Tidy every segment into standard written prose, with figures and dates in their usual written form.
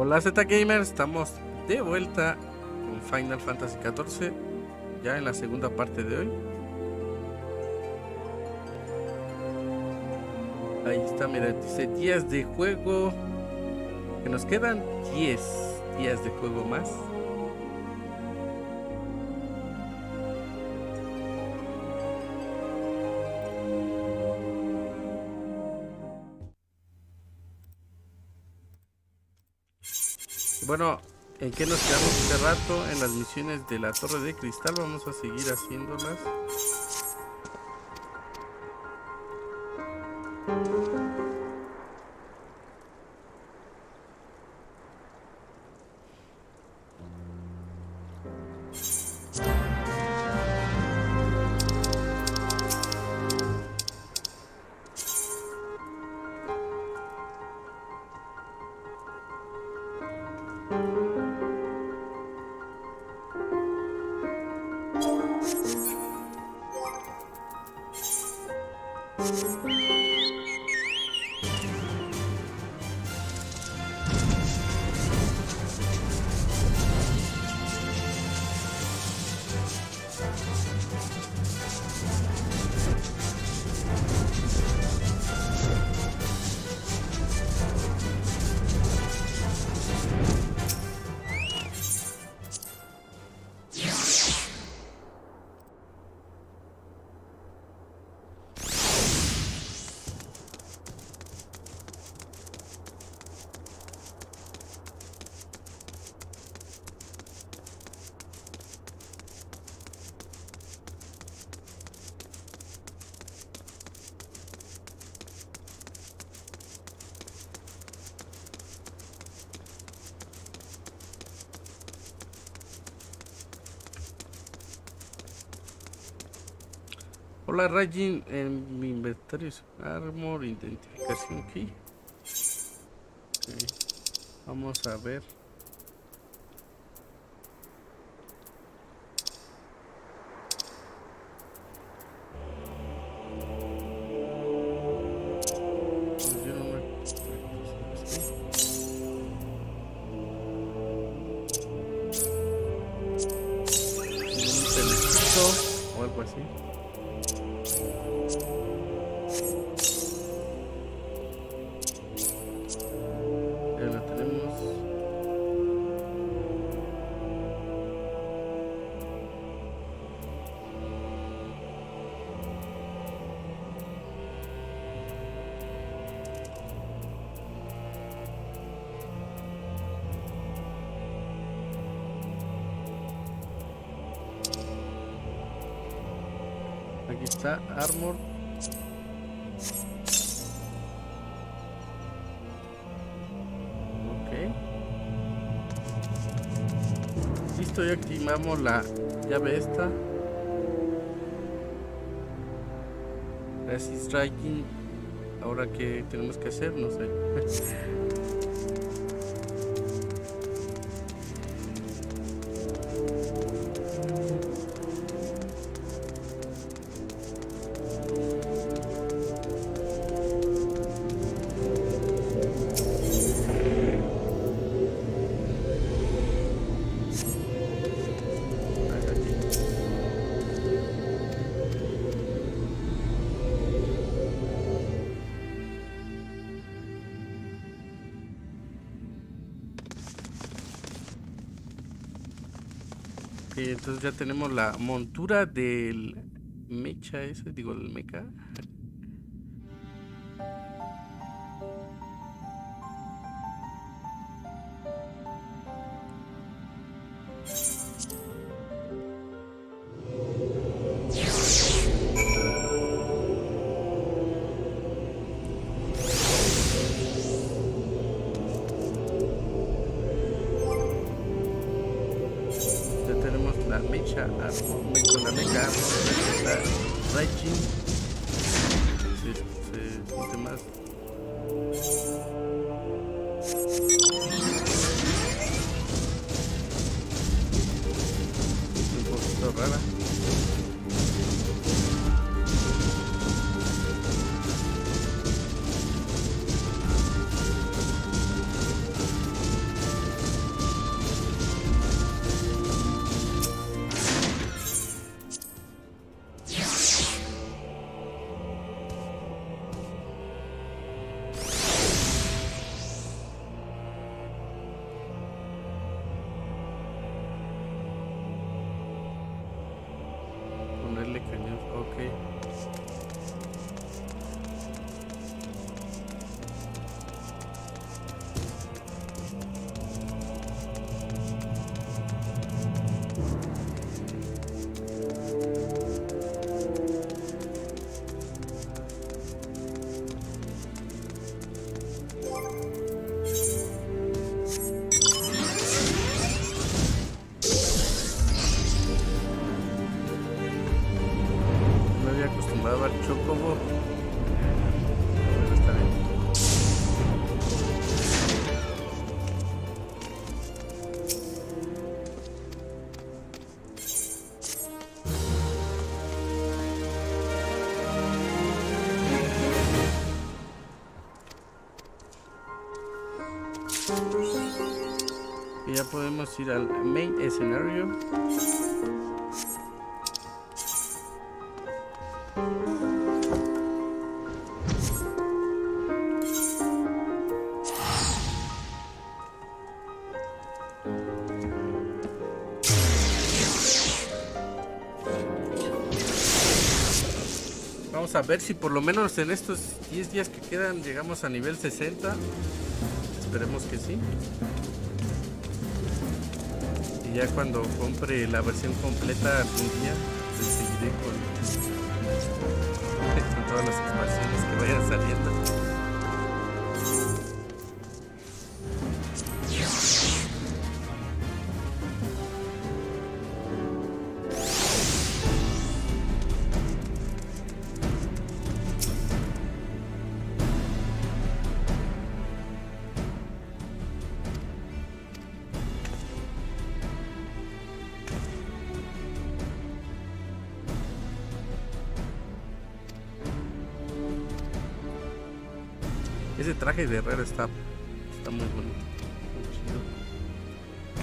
Hola Z Gamers, estamos de vuelta con Final Fantasy XIV, ya en la segunda parte de hoy. Ahí está, mira, dice días de juego, que nos quedan 10 días de juego más. Bueno, ¿en qué nos quedamos este rato? En las misiones de la Torre de Cristal. Vamos a seguir haciéndolas. Hola Raging, en mi inventario es Armor, identificación key. Okay. Vamos a ver. O algo así. Ya la tenemos. Aquí está Armor. Ok. Listo, ya activamos la llave esta. Resist Striking. Ahora, ¿qué tenemos que hacer? No sé. Entonces ya tenemos la montura del mecha ese, digo, del mecha. La mecha Armor, con la mecha Armor, está Raging. Se siente más. Un poquito rara. va a dar chocobo. Bueno, está bien. Y ya podemos ir al main escenario. Vamos a ver si por lo menos en estos 10 días que quedan llegamos a nivel 60. Esperemos que sí. Y ya cuando compre la versión completa algún día, pues seguiré con todas las expansiones que vayan saliendo. Ese traje de herrero está muy bonito, muy chido,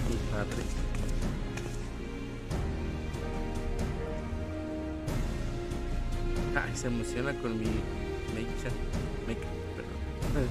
muy padre. Ay, se emociona con mi mecha, perdón.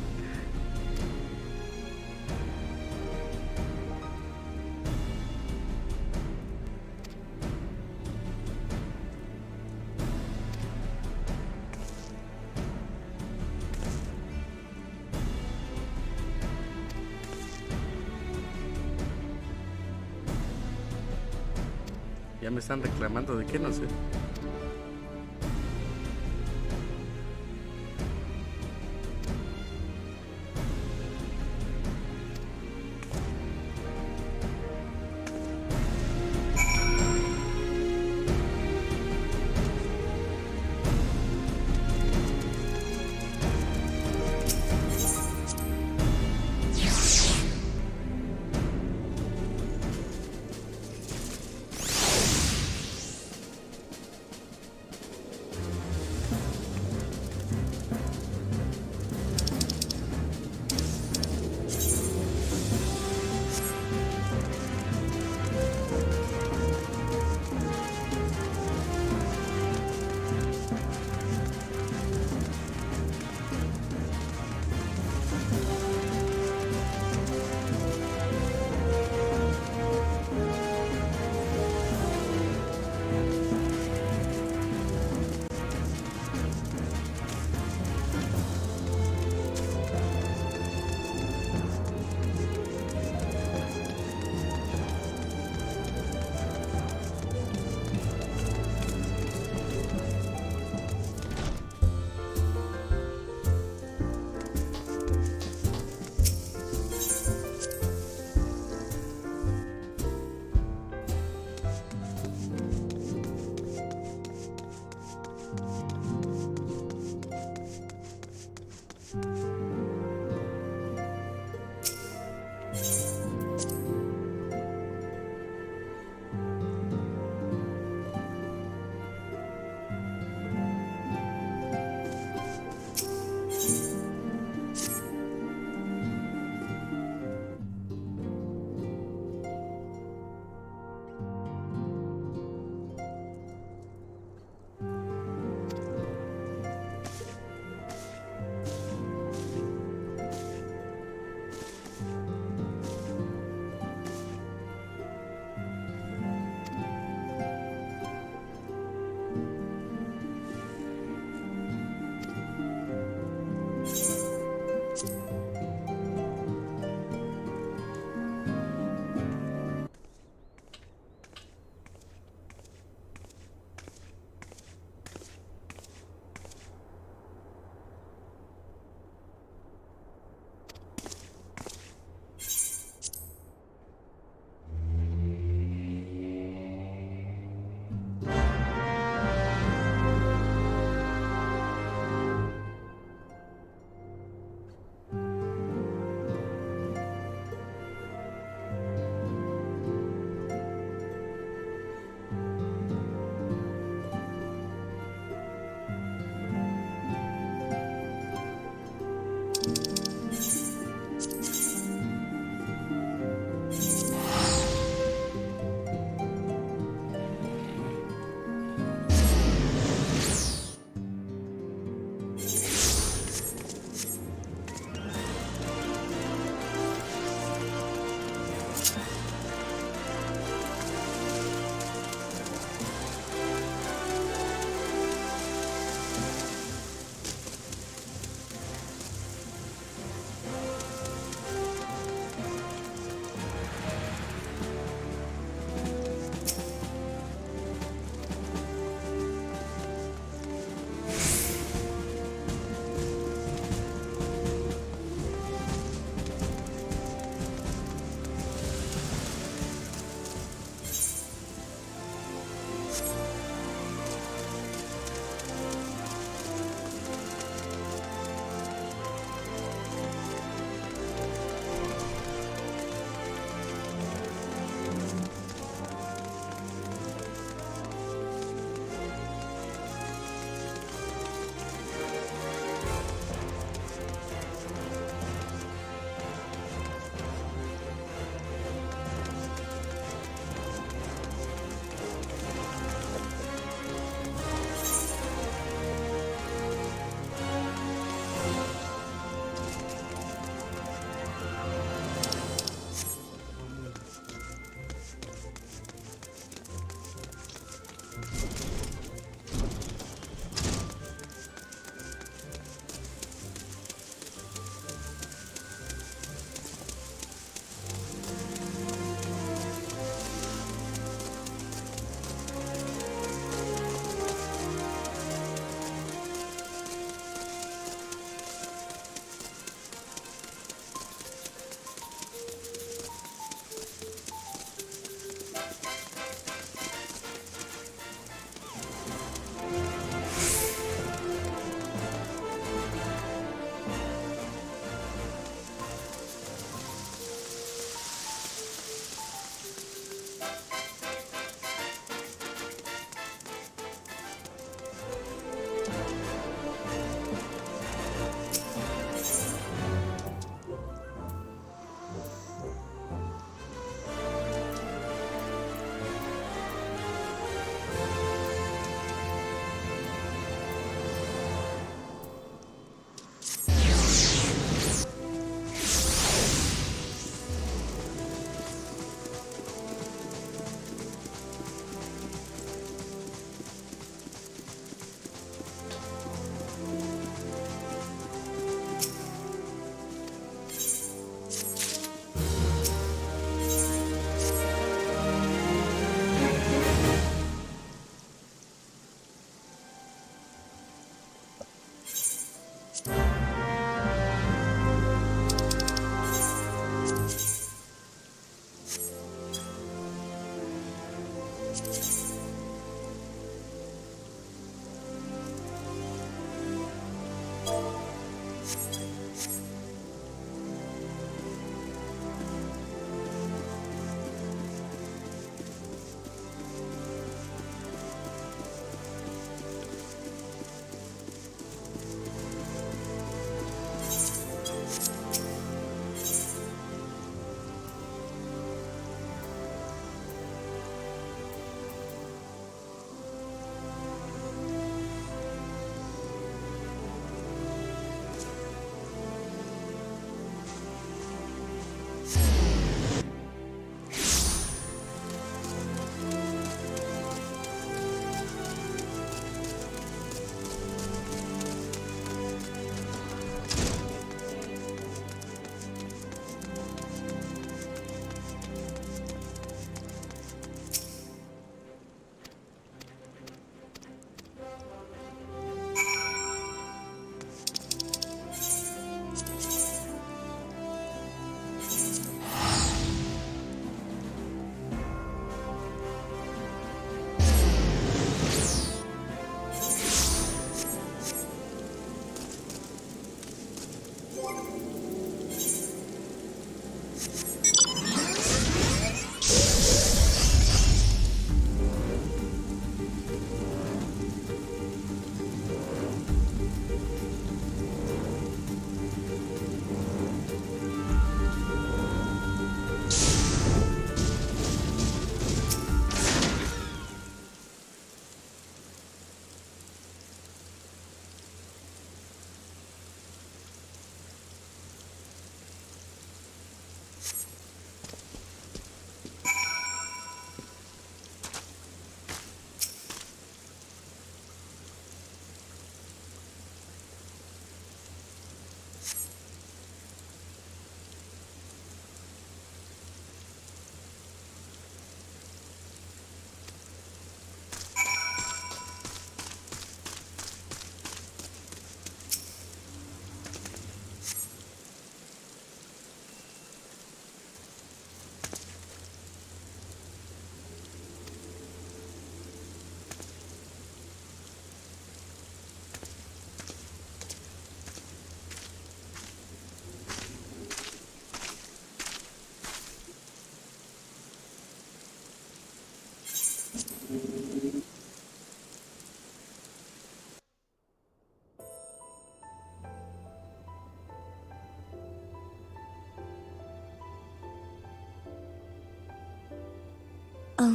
Ya me están reclamando de qué, no sé.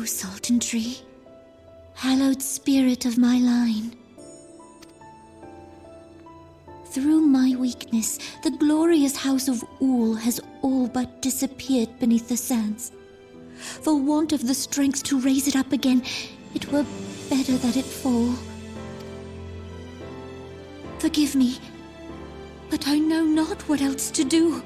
O Sultan Tree, hallowed spirit of my line. Through my weakness, the glorious house of Ul has all but disappeared beneath the sands. For want of the strength to raise it up again, it were better that it fall. Forgive me, but I know not what else to do.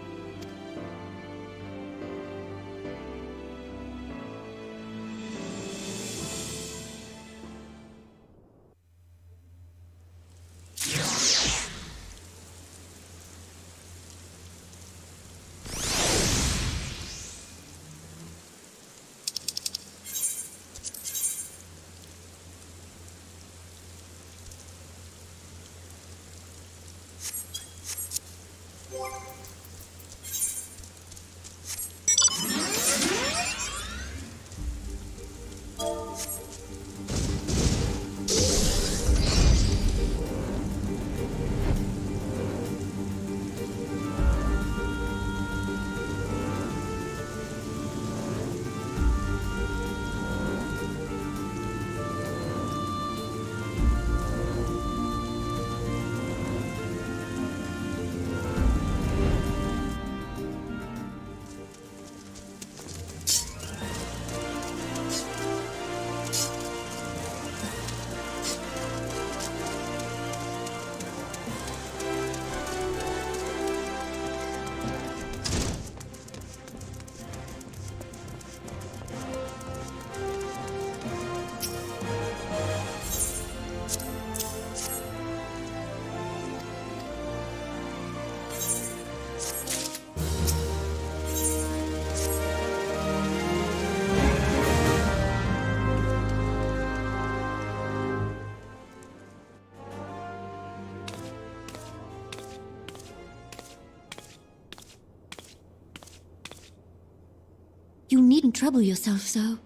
You needn't trouble yourself so.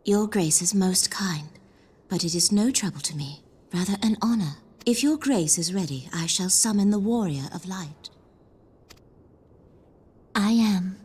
Your Grace is most kind, but it is no trouble to me, rather an honor. If your Grace is ready, I shall summon the Warrior of Light. I am.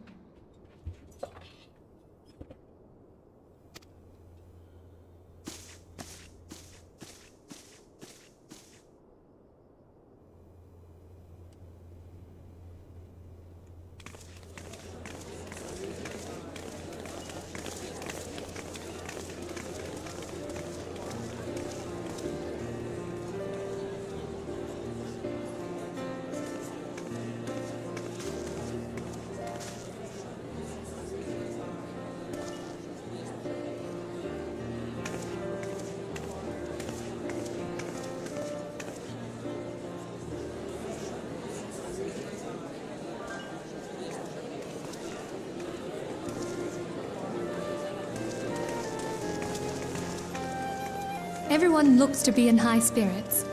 Everyone looks to be in high spirits.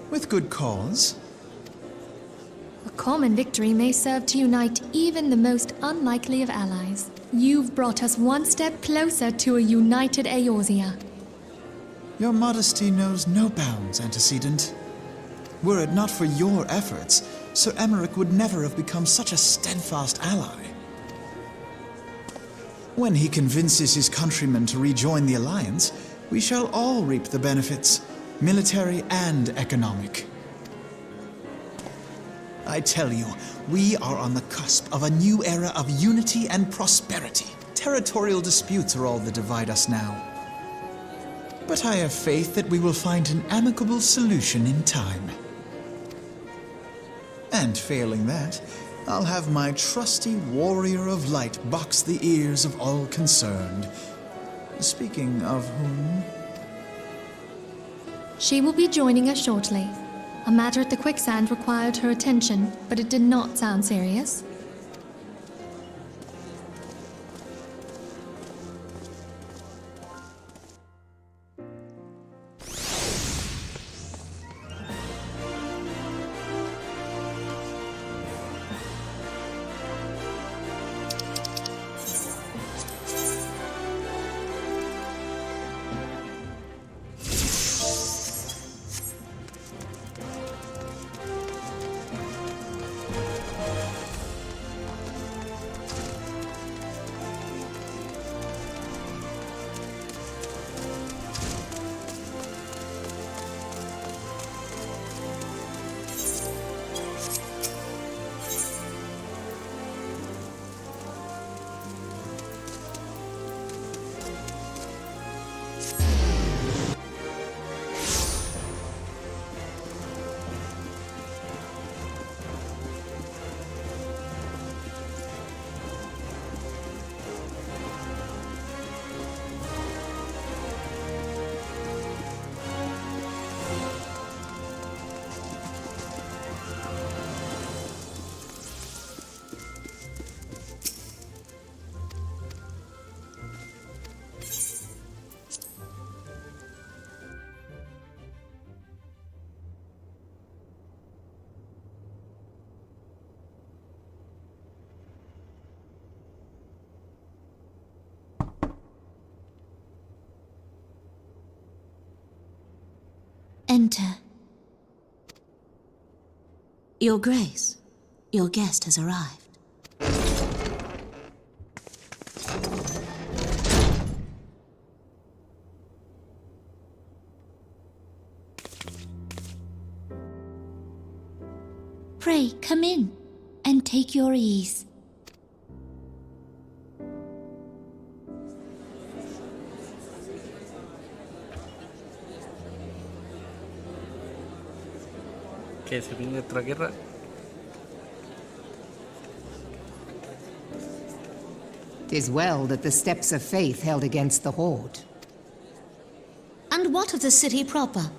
With good cause. A common victory may serve to unite even the most unlikely of allies. You've brought us one step closer to a united Eorzea. Your modesty knows no bounds, Antecedent. Were it not for your efforts, Sir Emmerich would never have become such a steadfast ally. When he convinces his countrymen to rejoin the Alliance, we shall all reap the benefits, military and economic. I tell you, we are on the cusp of a new era of unity and prosperity. Territorial disputes are all that divide us now. But I have faith that we will find an amicable solution in time. And failing that, I'll have my trusty Warrior of Light box the ears of all concerned. Speaking of whom... She will be joining us shortly. A matter at the quicksand required her attention, but it did not sound serious. enter. Your Grace, your guest has arrived. Pray, come in, and take your ease. Que se viene otra guerra. "'Tis well that the steps of faith held against the Horde. And what of the city proper?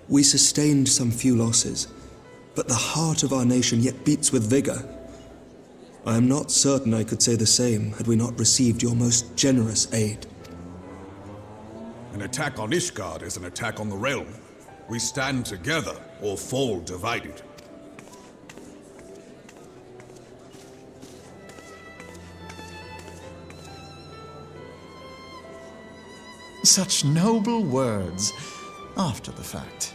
We sustained some few losses, but the heart of our nation yet beats with vigor. I am not certain I could say the same had we not received your most generous aid. An attack on Ishgard is an attack on the realm. We stand together or fall divided. Such noble words after the fact.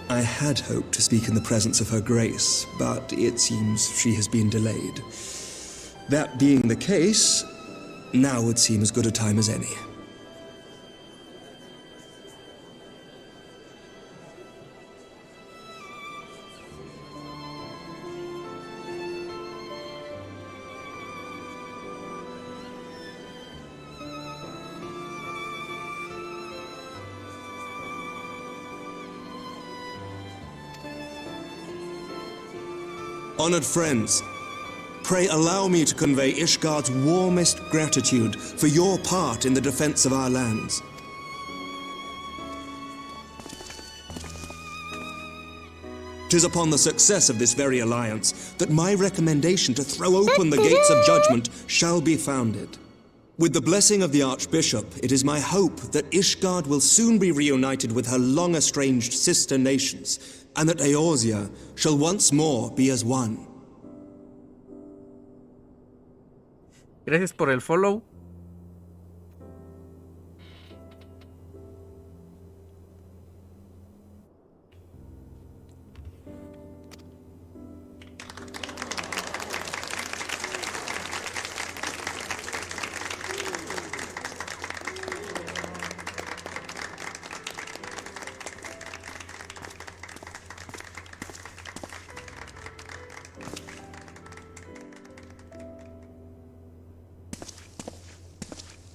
I had hoped to speak in the presence of Her Grace, but it seems she has been delayed. That being the case, now would seem as good a time as any. Honored friends, pray allow me to convey Ishgard's warmest gratitude for your part in the defense of our lands. "'Tis upon the success of this very alliance that my recommendation to throw open the gates of judgment shall be founded. With the blessing of the Archbishop, it is my hope that Ishgard will soon be reunited with her long-estranged sister nations, and that Eorzea shall once more be as one." Gracias por el follow.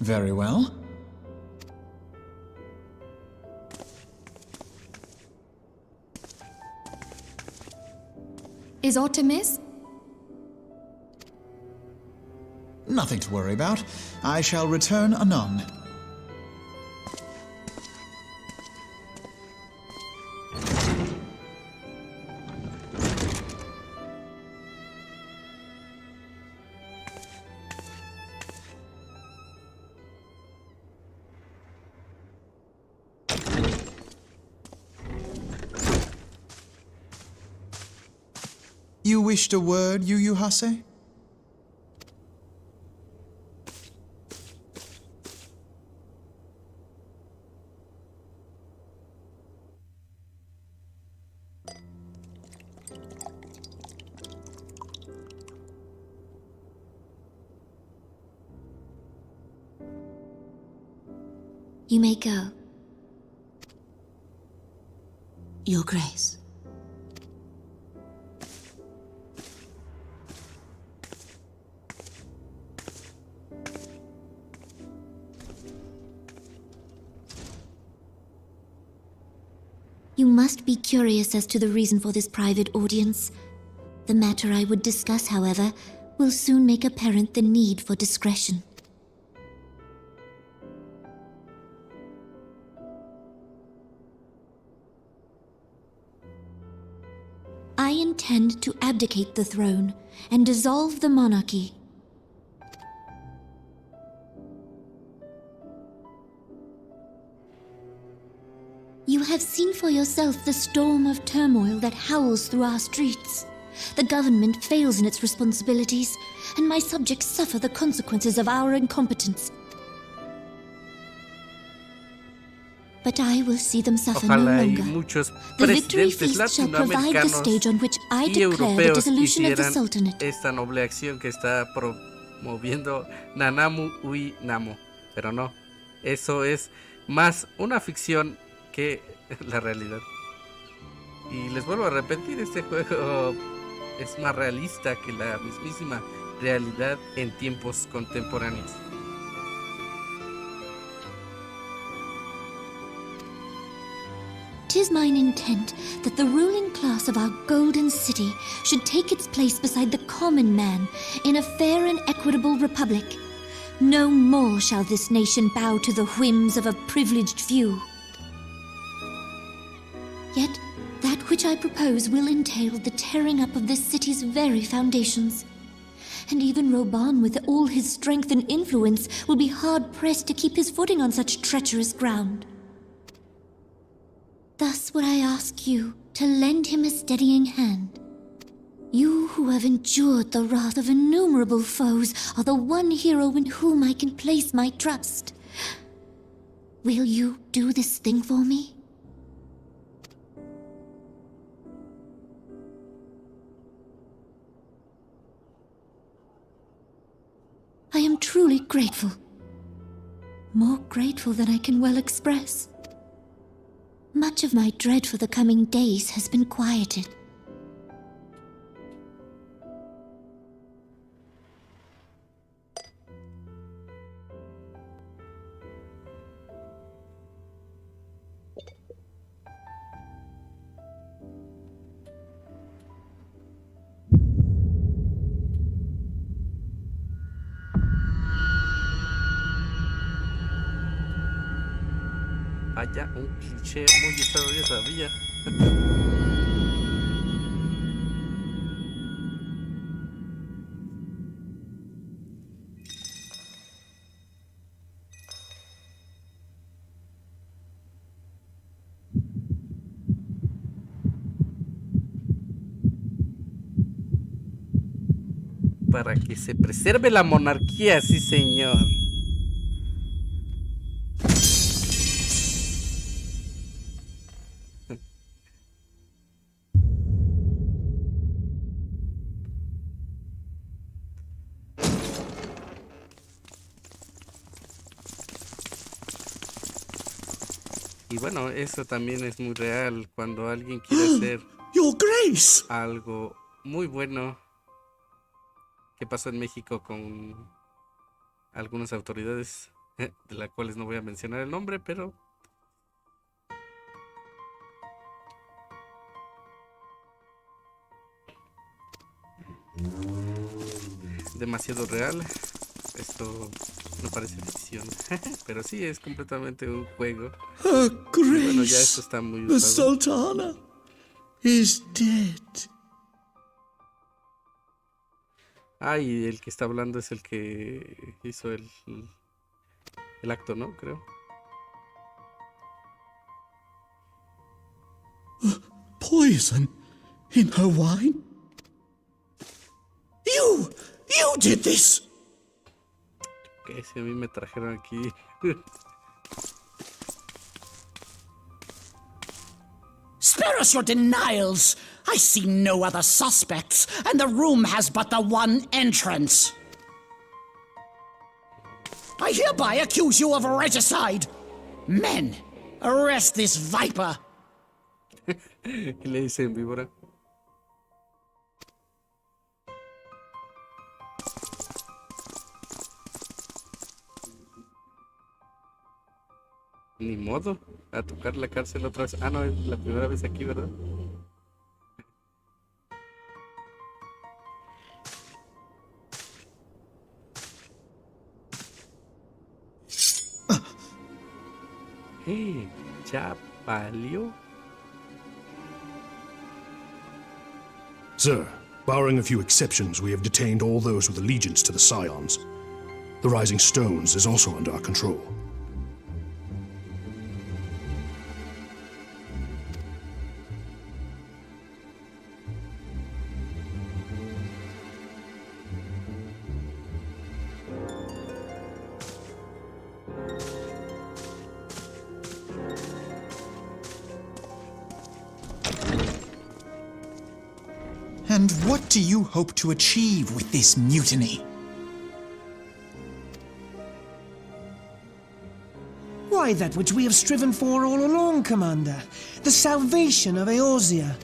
Very well. Is aught amiss? Nothing to worry about. I shall return anon. You wished a word, Yu Hase? You may go. Your Grace. You must be curious as to the reason for this private audience. The matter I would discuss, however, will soon make apparent the need for discretion. I intend to abdicate the throne and dissolve the monarchy. You You have seen for yourself the storm of turmoil that howls through our streets. The government fails in its responsibilities, and my subjects suffer the consequences of our incompetence. But I will see them suffer no Ojalá y longer. muchos The victory presidentes feast shall provide the latinoamericanos stage on which I y declare the europeos dissolution of the hicieran Sultanate. esta noble acción que está promoviendo Nanamu Ui Namo. Pero no, eso es más una ficción que la realidad. Y les vuelvo a repetir, este juego es más realista que la mismísima realidad en tiempos contemporáneos. "'Tis mine intent that the ruling class of our golden city should take its place beside the common man in a fair and equitable republic. No more shall this nation bow to the whims of a privileged few. Yet, that which I propose will entail the tearing up of this city's very foundations. And even Roban, with all his strength and influence, will be hard-pressed to keep his footing on such treacherous ground. Thus would I ask you to lend him a steadying hand. You who have endured the wrath of innumerable foes are the one hero in whom I can place my trust. Will you do this thing for me?" I am truly grateful. More grateful than I can well express. Much of my dread for the coming days has been quieted. Vaya, un cliché muy usado, ya sabía. Para que se preserve la monarquía, sí señor. Y bueno, eso también es muy real cuando alguien quiere hacer Your Grace! algo muy bueno que pasó en México con algunas autoridades, de las cuales no voy a mencionar el nombre, pero demasiado real. Esto no parece ficción, pero sí es completamente un juego. Her Y bueno, ya esto Grace, está muy the usado. Sultana, is dead. Ah, y el que está hablando es el que hizo el acto, ¿no? Creo. Poison in her wine? You did this! Que si a mí me trajeron aquí. Spare us your denials! I see no other suspects, and the room has but the one entrance. I hereby accuse you of regicide. Men, arrest this viper. ¿Qué le dicen, víbora? Ni modo, a tocar la cárcel otra vez. Ah, no, es la primera vez aquí, ¿verdad? ¿Ya valió? Sir, barring a few exceptions, we have detained all those with allegiance to the Scions. The Rising Stones is also under our control. And what do you hope to achieve with this mutiny? Why, that which we have striven for all along, Commander. The salvation of Eorzea.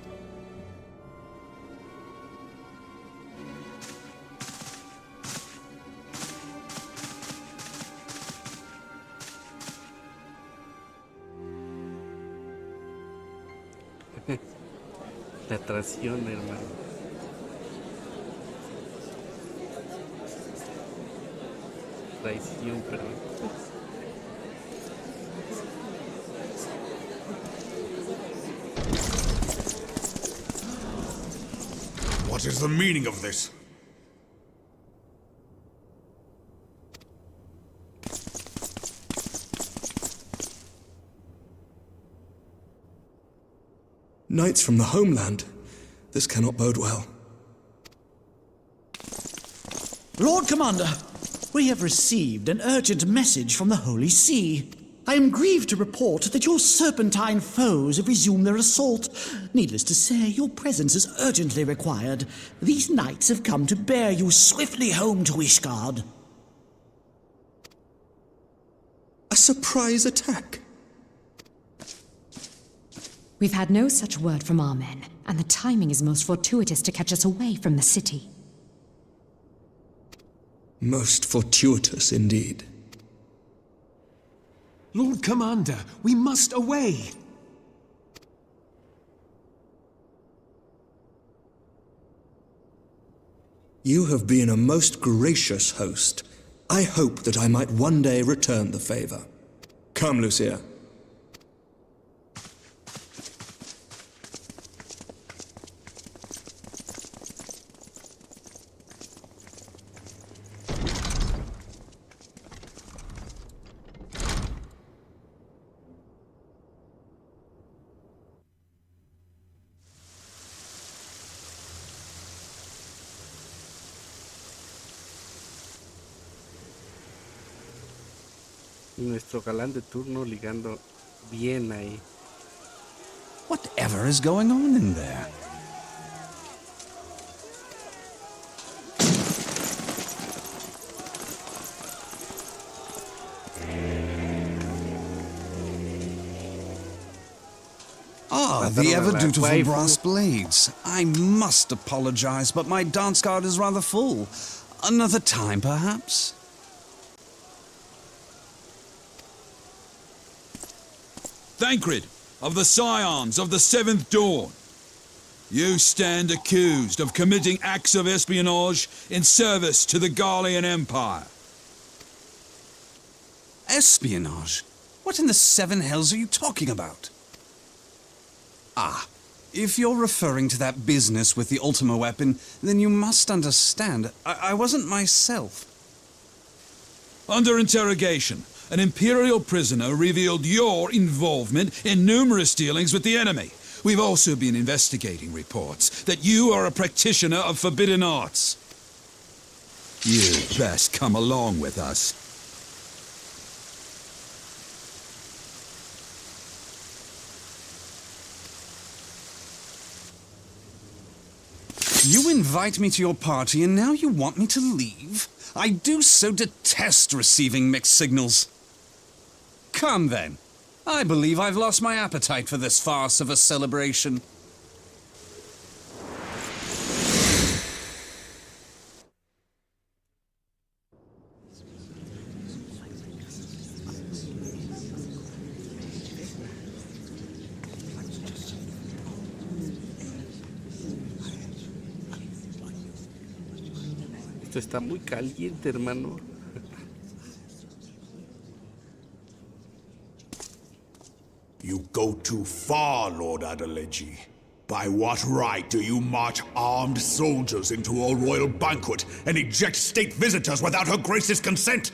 La traición, hermano. Traición, perdón. What is the meaning of this? Knights from the homeland. This cannot bode well. Lord Commander, we have received an urgent message from the Holy See. I am grieved to report that your serpentine foes have resumed their assault. Needless to say, your presence is urgently required. These knights have come to bear you swiftly home to Ishgard. A surprise attack? We've had no such word from our men, and the timing is most fortuitous to catch us away from the city. Most fortuitous indeed. Lord Commander, we must away. You have been a most gracious host. I hope that I might one day return the favor. Come, Lucia. Nuestro galán de turno ligando bien ahí. Whatever is going on in there? The ever-dutiful brass blades. I must apologize, but my dance card is rather full. Another time, perhaps? Thancred, of the Scions of the Seventh Dawn. You stand accused of committing acts of espionage in service to the Garlean Empire. Espionage? What in the seven hells are you talking about? Ah, if you're referring to that business with the Ultima weapon, then you must understand, I wasn't myself. Under interrogation, an Imperial prisoner revealed your involvement in numerous dealings with the enemy. We've also been investigating reports that you are a practitioner of forbidden arts. You'd best come along with us. You invite me to your party and now you want me to leave? I do so detest receiving mixed signals. Come then. I believe I've lost my appetite for this farce of a celebration. Esto está muy caliente, hermano. You go too far, Lord Adeleji. By what right do you march armed soldiers into a royal banquet and eject state visitors without her grace's consent?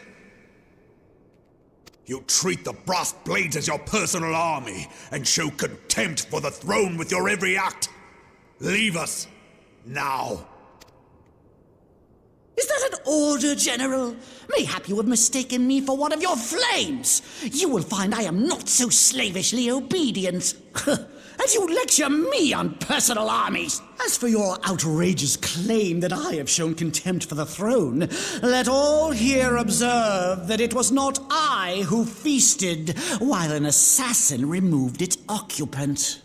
You treat the brass blades as your personal army and show contempt for the throne with your every act. Leave us, now. Is that an order, General? Mayhap you have mistaken me for one of your flames. You will find I am not so slavishly obedient. And you lecture me on personal armies! As for your outrageous claim that I have shown contempt for the throne, let all here observe that it was not I who feasted, while an assassin removed its occupant.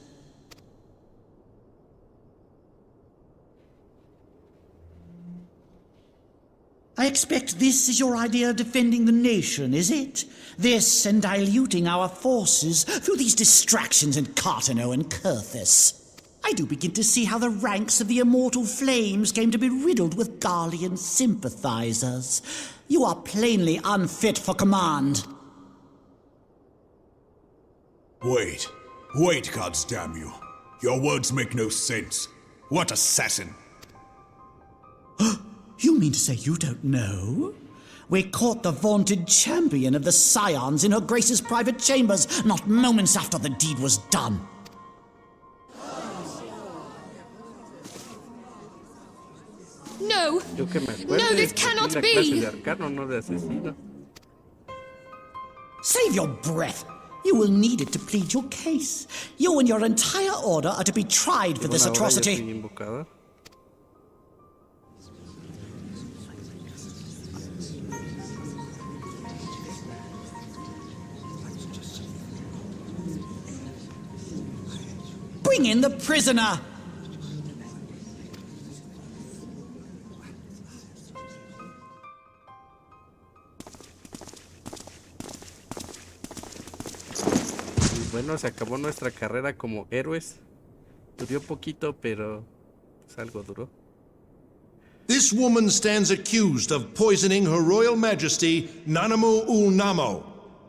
I expect this is your idea of defending the nation, is it? This and diluting our forces through these distractions in Cartano and Kurthis. I do begin to see how the ranks of the Immortal Flames came to be riddled with Garlean sympathizers. You are plainly unfit for command. Wait, goddamn you. Your words make no sense. What assassin? You mean to say you don't know? We caught the vaunted champion of the Scions in her Grace's private chambers, not moments after the deed was done. No! No, this cannot be! Save your breath. You will need it to plead your case. You and your entire order are to be tried for this atrocity. Bring in the prisoner! Bueno, se acabó nuestra carrera como héroes. Duró poquito, pero pues algo duró. This woman stands accused of poisoning Her Royal Majesty Nanamu ul Namo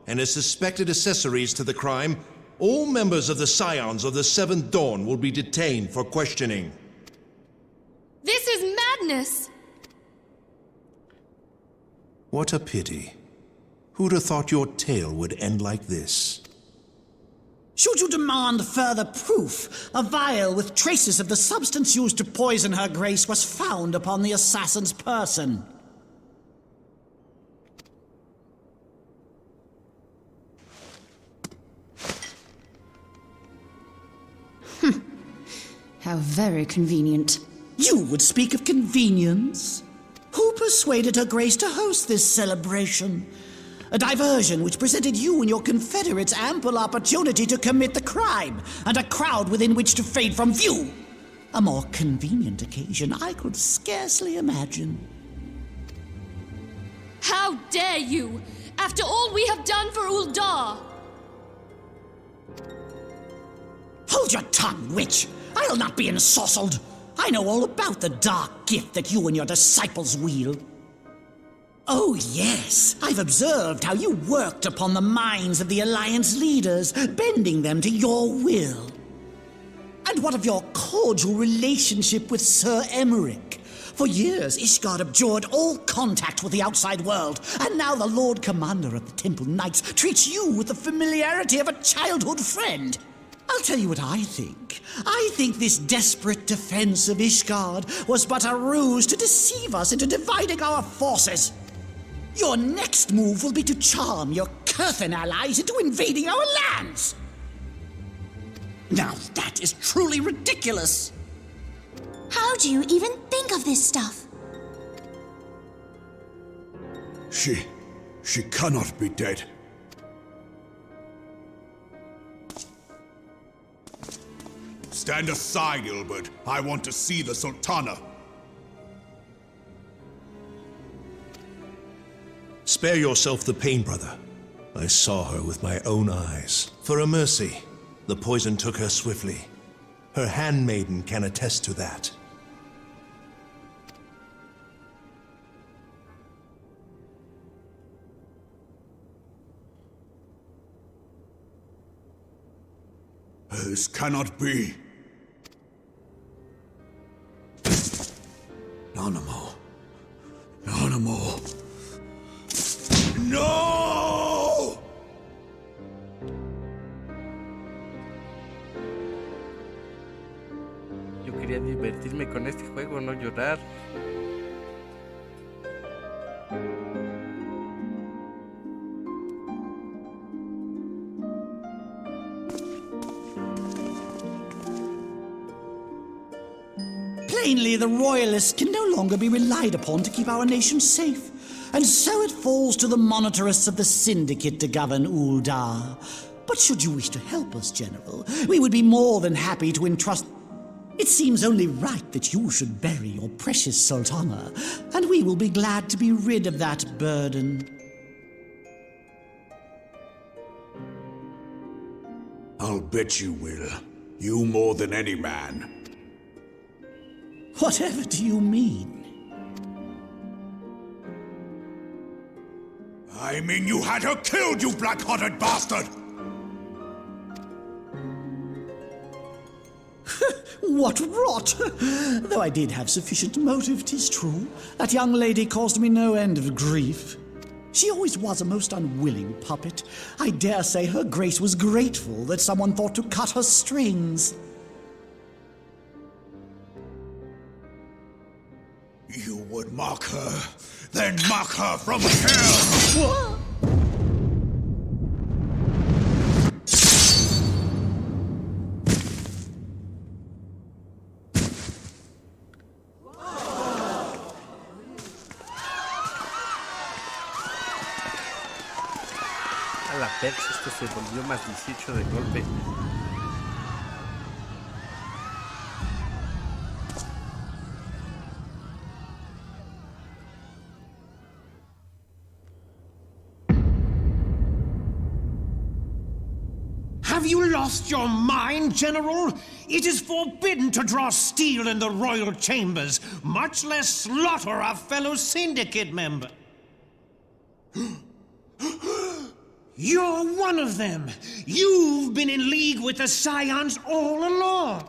and is suspected accessories to the crime. All members of the Scions of the Seventh Dawn will be detained for questioning. This is madness! What a pity. Who'd have thought your tale would end like this? Should you demand further proof, a vial with traces of the substance used to poison her Grace was found upon the assassin's person. How very convenient. You would speak of convenience? Who persuaded her Grace to host this celebration? A diversion which presented you and your confederates ample opportunity to commit the crime, and a crowd within which to fade from view. A more convenient occasion I could scarcely imagine. How dare you! After all we have done for Uldar! Hold your tongue, witch! I'll not be ensorcelled! I know all about the dark gift that you and your disciples wield. Oh, yes, I've observed how you worked upon the minds of the Alliance leaders, bending them to your will. And what of your cordial relationship with Sir Emmerich? For years, Ishgard abjured all contact with the outside world, and now the Lord Commander of the Temple Knights treats you with the familiarity of a childhood friend. I'll tell you what I think. I think this desperate defense of Ishgard was but a ruse to deceive us into dividing our forces. Your next move will be to charm your Kurthan allies into invading our lands. Now that is truly ridiculous. How do you even think of this stuff? She cannot be dead. Stand aside, Ilbert. I want to see the Sultana. Spare yourself the pain, brother. I saw her with my own eyes. For a mercy, the poison took her swiftly. Her handmaiden can attest to that. This cannot be. Nanamo. No! Yo quería divertirme con este juego, no llorar. Plainly, the Royalists can no longer be relied upon to keep our nation safe. And so it falls to the monitorists of the Syndicate to govern Uldar. But should you wish to help us, General, we would be more than happy to entrust... It seems only right that you should bury your precious Sultana, and we will be glad to be rid of that burden. I'll bet you will. You more than any man. Whatever do you mean? I mean you had her killed, you black-hearted bastard! What rot! Though I did have sufficient motive, 'tis true. That young lady caused me no end of grief. She always was a most unwilling puppet. I dare say her grace was grateful that someone thought to cut her strings. You would mock her, then mock her from hell! What? A la percha, esto se volvió más 18 de golpe. Have you lost your mind, General? It is forbidden to draw steel in the royal chambers, much less slaughter a fellow syndicate member. You're one of them. You've been in league with the Scions all along.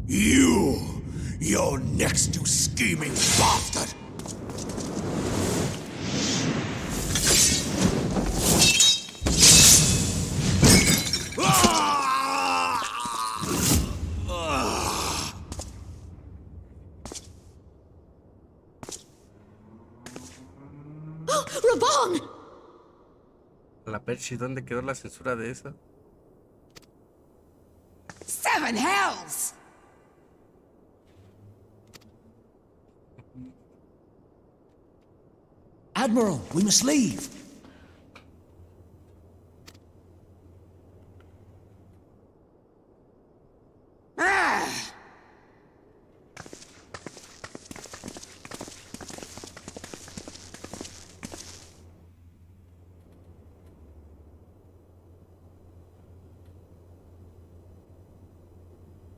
You're next, you scheming bastard! Raban! La percha, ¿y dónde quedó la censura de eso? Seven hells! Admiral, we must leave.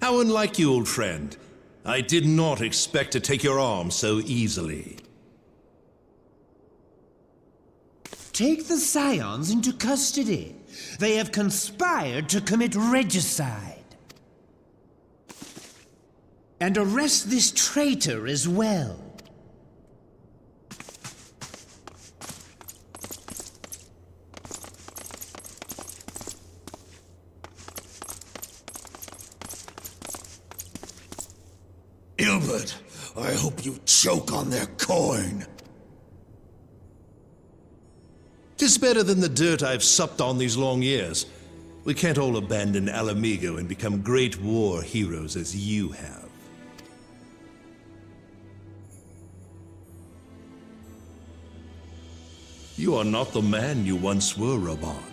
How unlike you, old friend. I did not expect to take your arm so easily. Take the Scions into custody. They have conspired to commit regicide. And arrest this traitor as well. Ilbert, I hope you choke on their coin. 'Tis better than the dirt I've supped on these long years. We can't all abandon Alamigo and become great war heroes as you have. You are not the man you once were, Raban.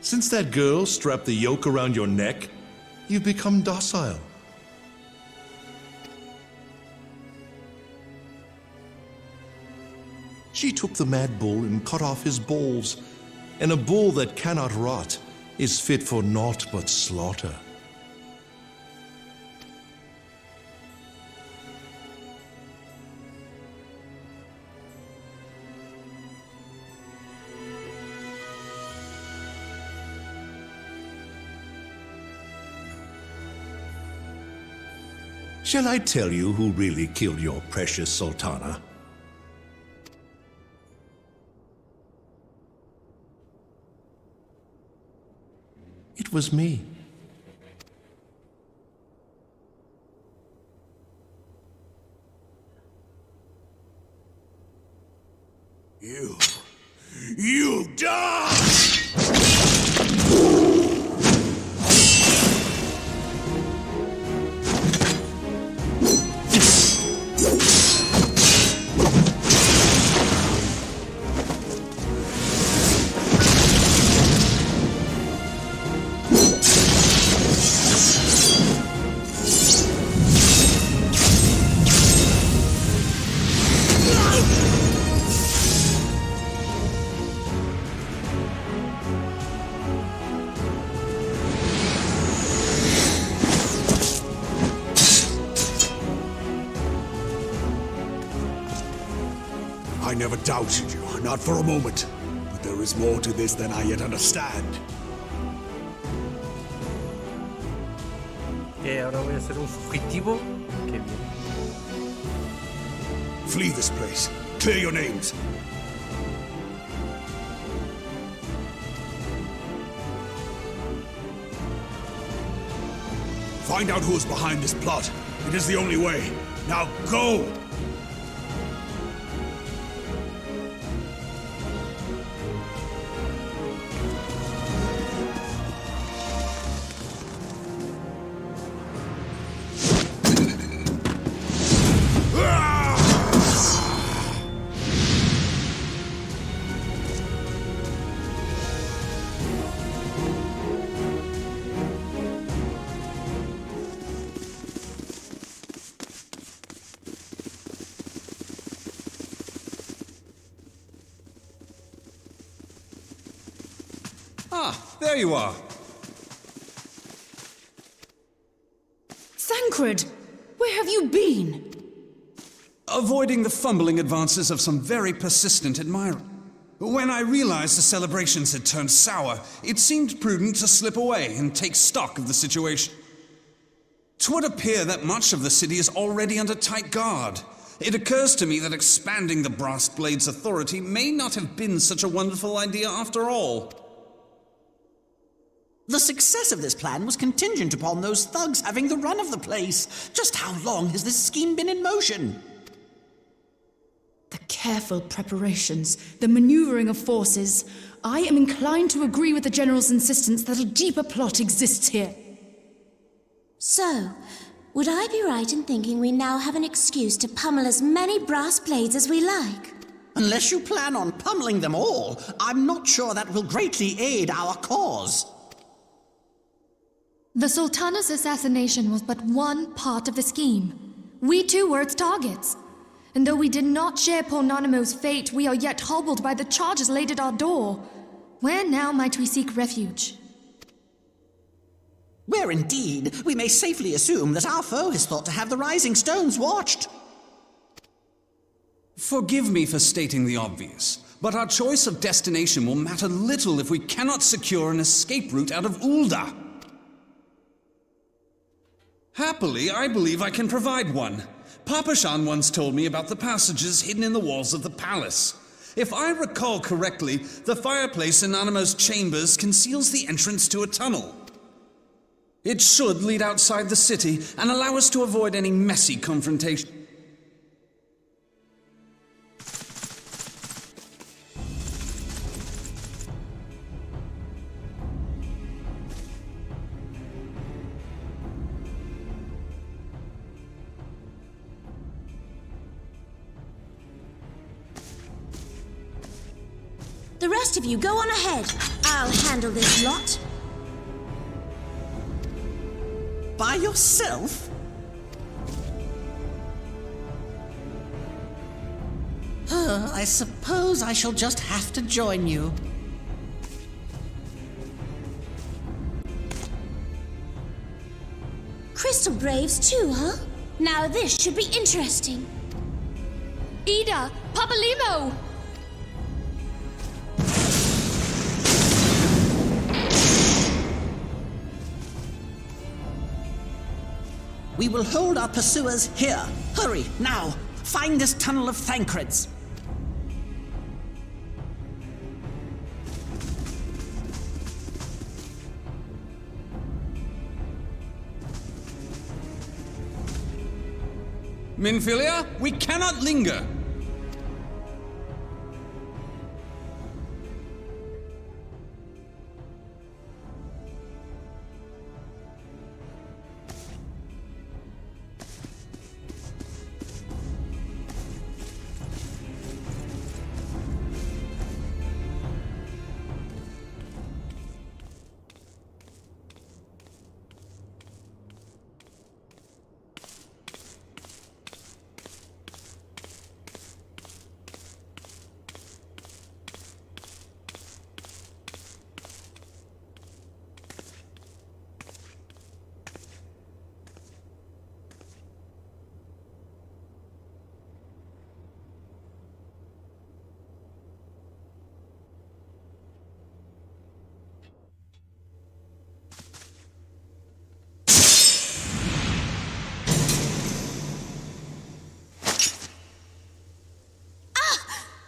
Since that girl strapped the yoke around your neck, you've become docile. She took the mad bull and cut off his balls, and a bull that cannot rot is fit for naught but slaughter. Shall I tell you who really killed your precious Sultana? It was me. You die! I never doubted you, not for a moment. But there is more to this than I yet understand. Que ahora voy a ser un fugitivo. Qué bien. Flee this place. Clear your names. Find out who is behind this plot. It is the only way. Now go! Ah, there you are. Thancred, where have you been? Avoiding the fumbling advances of some very persistent admirer. When I realized the celebrations had turned sour, it seemed prudent to slip away and take stock of the situation. 'Twould appear that much of the city is already under tight guard. It occurs to me that expanding the Brass Blade's authority may not have been such a wonderful idea after all. The success of this plan was contingent upon those thugs having the run of the place. Just how long has this scheme been in motion? The careful preparations, the maneuvering of forces. I am inclined to agree with the General's insistence that a deeper plot exists here. So, would I be right in thinking we now have an excuse to pummel as many brass blades as we like? Unless you plan on pummeling them all, I'm not sure that will greatly aid our cause. The Sultana's assassination was but one part of the scheme. We too were its targets. And though we did not share Ponanamo's fate, we are yet hobbled by the charges laid at our door. Where now might we seek refuge? Where indeed, we may safely assume that our foe is thought to have the Rising Stones watched. Forgive me for stating the obvious, but our choice of destination will matter little if we cannot secure an escape route out of Ulda. Happily, I believe I can provide one. Papashan once told me about the passages hidden in the walls of the palace. If I recall correctly, the fireplace in Anamo's chambers conceals the entrance to a tunnel. It should lead outside the city and allow us to avoid any messy confrontation. The rest of you go on ahead. I'll handle this lot. By yourself? I suppose I shall just have to join you. Crystal Braves too, huh? Now this should be interesting. Ida! Papalimo! We will hold our pursuers here. Hurry, now! Find this tunnel of Thancred's. Minfilia, we cannot linger.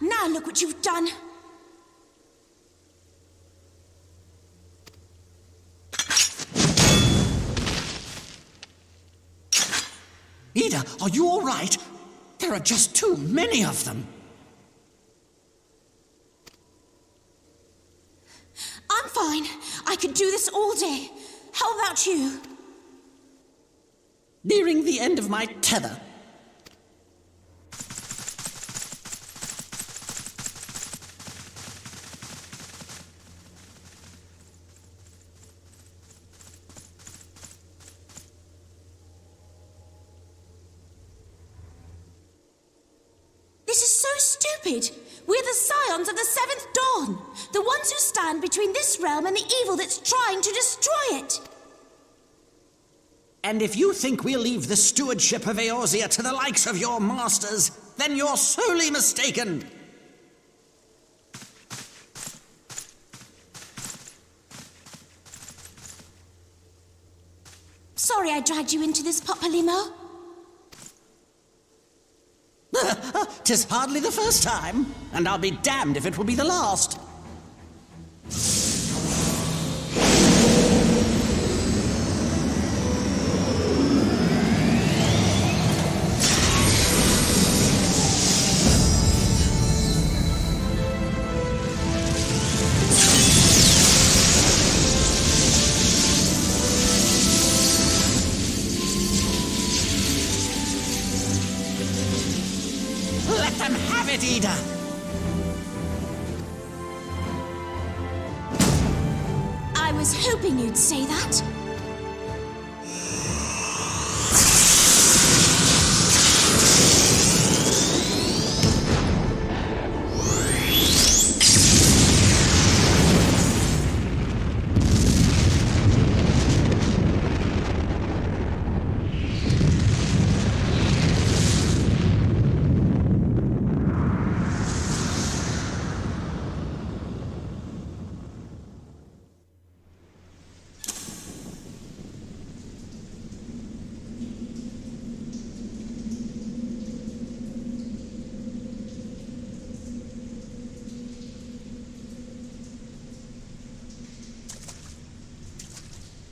Now look what you've done. Ida, are you all right? There are just too many of them. I'm fine. I could do this all day. How about you? Nearing the end of my tether. This is so stupid. We're the scions of the Seventh Dawn. The ones who stand between this realm and the evil that's trying to destroy it. And if you think we'll leave the stewardship of Eorzea to the likes of your masters, then you're sorely mistaken. Sorry I dragged you into this, Papalymo. 'Tis hardly the first time, and I'll be damned if it will be the last. Let them have it, Ida! I was hoping you'd say that.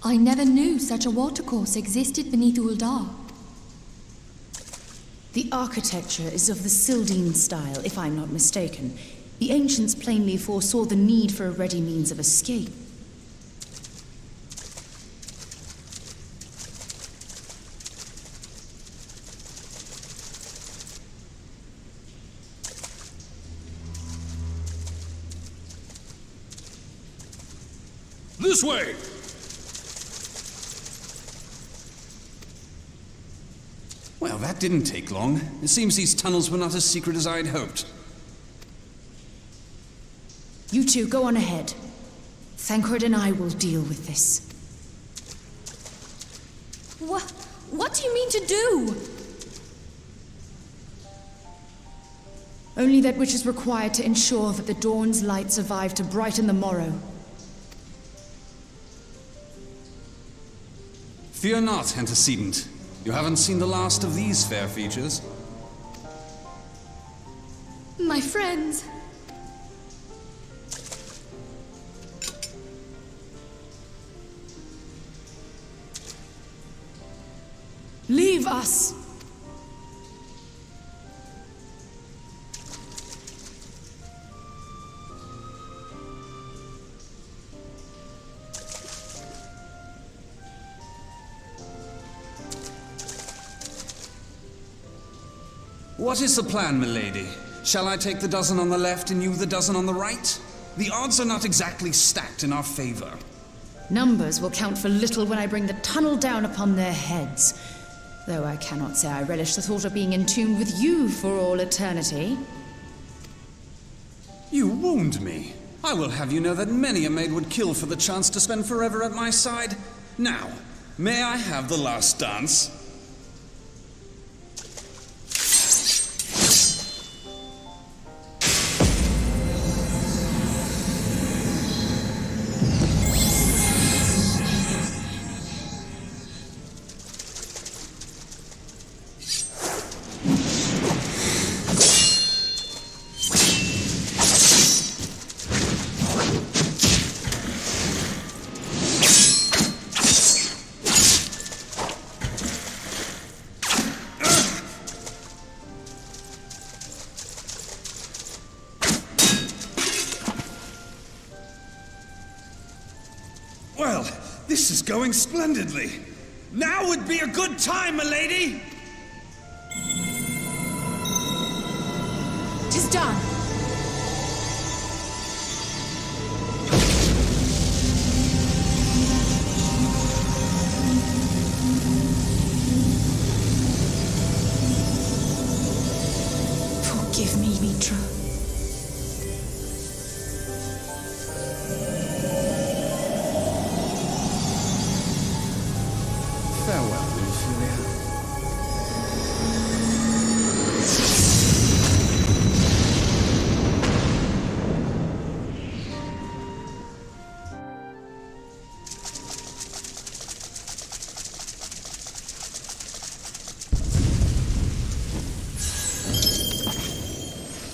I never knew such a watercourse existed beneath Uldar. The architecture is of the Sildine style, if I'm not mistaken. The ancients plainly foresaw the need for a ready means of escape. This way! Well, that didn't take long. It seems these tunnels were not as secret as I'd hoped. You two, go on ahead. Thancred and I will deal with this. What do you mean to do? Only that which is required to ensure that the dawn's light survive to brighten the morrow. Fear not, antecedent. You haven't seen the last of these fair features. My friends. Leave us! What is the plan, milady? Shall I take the dozen on the left and you the dozen on the right? The odds are not exactly stacked in our favor. Numbers will count for little when I bring the tunnel down upon their heads. Though I cannot say I relish the thought of being entombed with you for all eternity. You wound me. I will have you know that many a maid would kill for the chance to spend forever at my side. Now, may I have the last dance? This is going splendidly. Now would be a good time, milady! 'Tis done. Forgive me, Mitra. Farewell, Ophelia.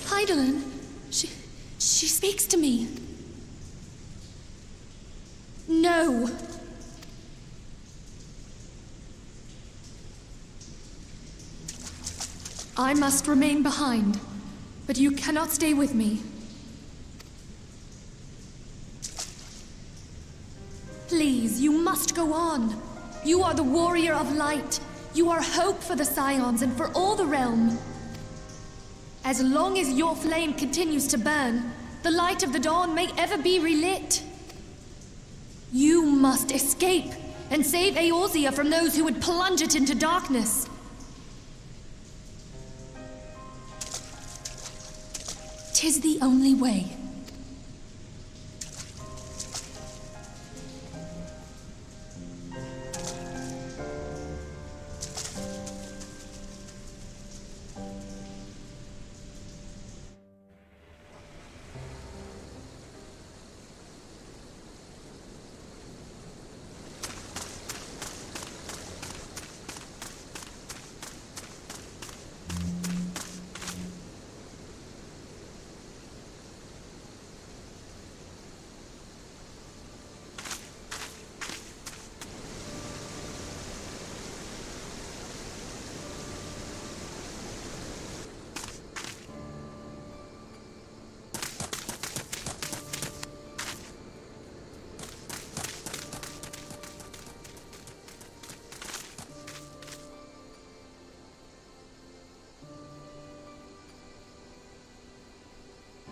Heidelin, she speaks to me. No. I must remain behind, but you cannot stay with me. Please, you must go on. You are the warrior of light. You are hope for the Scions and for all the realm. As long as your flame continues to burn, the light of the dawn may ever be relit. You must escape and save Eorzea from those who would plunge it into darkness. Tis the only way.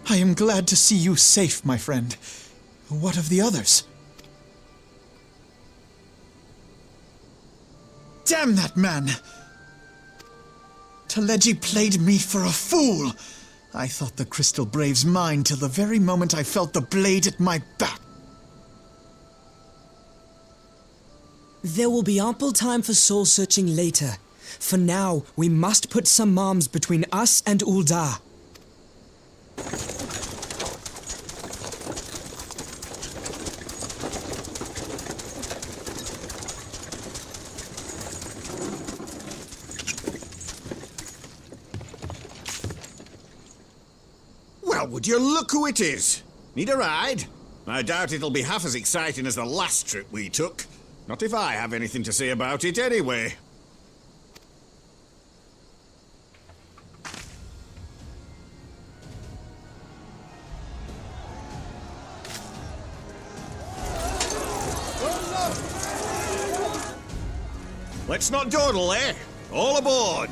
I am glad to see you safe, my friend. What of the others? Damn that man! Teleji played me for a fool! I thought the Crystal Brave's mine till the very moment I felt the blade at my back. There will be ample time for soul-searching later. For now, we must put some arms between us and Ul'dah. Well, would you look who it is? Need a ride? I doubt it'll be half as exciting as the last trip we took. Not if I have anything to say about it anyway. Let's not dawdle, eh? All aboard!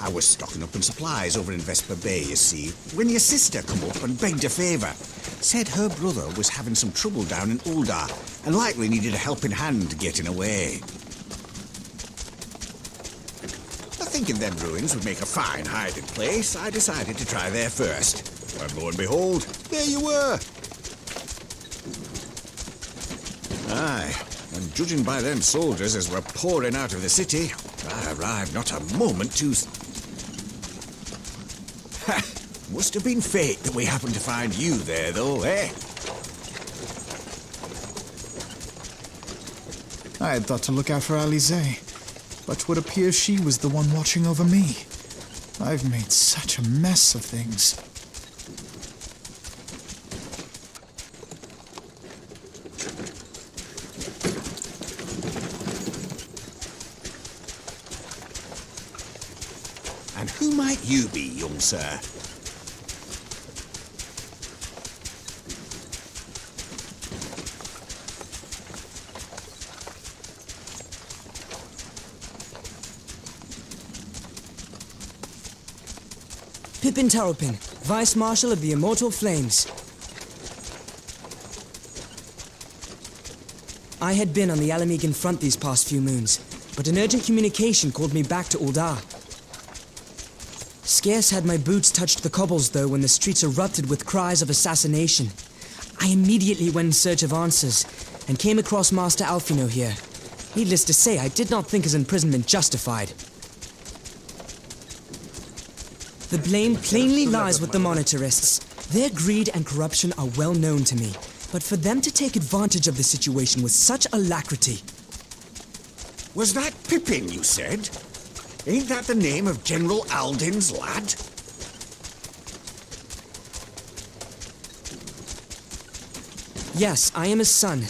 I was stocking up on supplies over in Vesper Bay, you see, when your sister come up and begged a favour. Said her brother was having some trouble down in Ul'dah, and likely needed a helping hand getting away. Thinking them ruins would make a fine hiding place, I decided to try there first. And lo and behold, there you were. Aye, and judging by them soldiers as were pouring out of the city, I arrived not a moment too... Ha! Must have been fate that we happened to find you there, though, eh? I had thought to look out for Alize, but 'twould appear she was the one watching over me. I've made such a mess of things. And who might you be, young sir? Pippin Taropin, Vice Marshal of the Immortal Flames. I had been on the Alamegan front these past few moons, but an urgent communication called me back to Uldar. Scarce had my boots touched the cobbles, though, when the streets erupted with cries of assassination. I immediately went in search of answers, and came across Master Alfino here. Needless to say, I did not think his imprisonment justified. The blame plainly lies with the Monitarists. Their greed and corruption are well known to me, but for them to take advantage of the situation with such alacrity... Was that Pippin, you said? Ain't that the name of General Alden's lad? Yes, I am his son.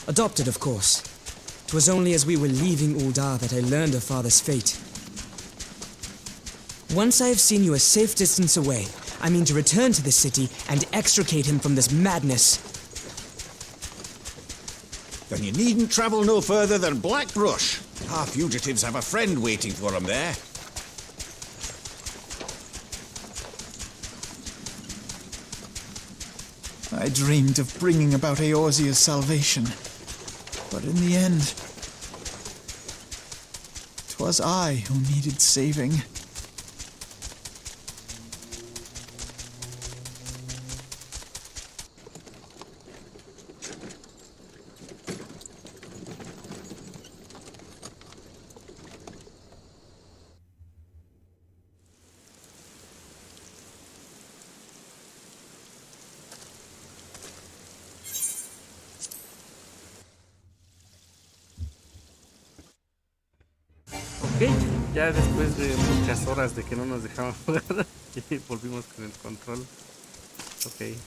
Adopted, of course. 'Twas only as we were leaving Uldar that I learned of father's fate. Once I have seen you a safe distance away, I mean to return to the city and extricate him from this madness. Then you needn't travel no further than Blackbrush. Our fugitives have a friend waiting for them there. I dreamed of bringing about Eorzea's salvation, but in the end, 'twas I who needed saving. Ok, ya después de muchas horas de que no nos dejaban jugar, volvimos con el control. Ok.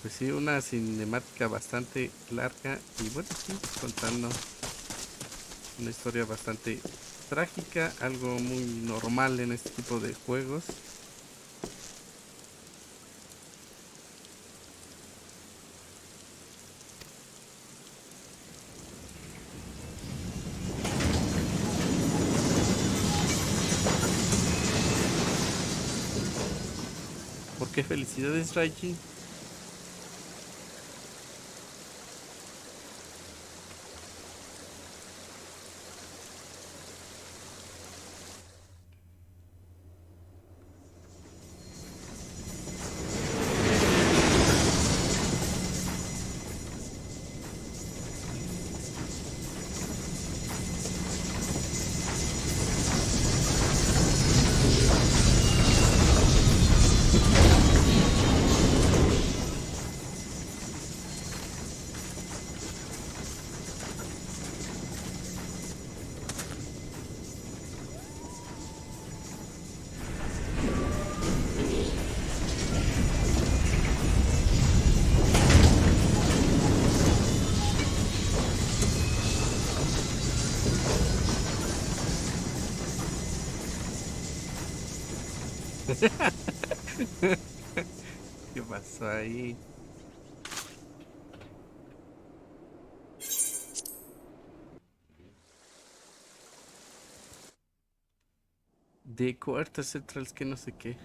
Pues sí, una cinemática bastante larga y bueno, sí, contando una historia bastante trágica, algo muy normal en este tipo de juegos. ¿Qué felicidades, Raiji? ¿Qué pasó ahí? De cuartas centrales que no sé qué.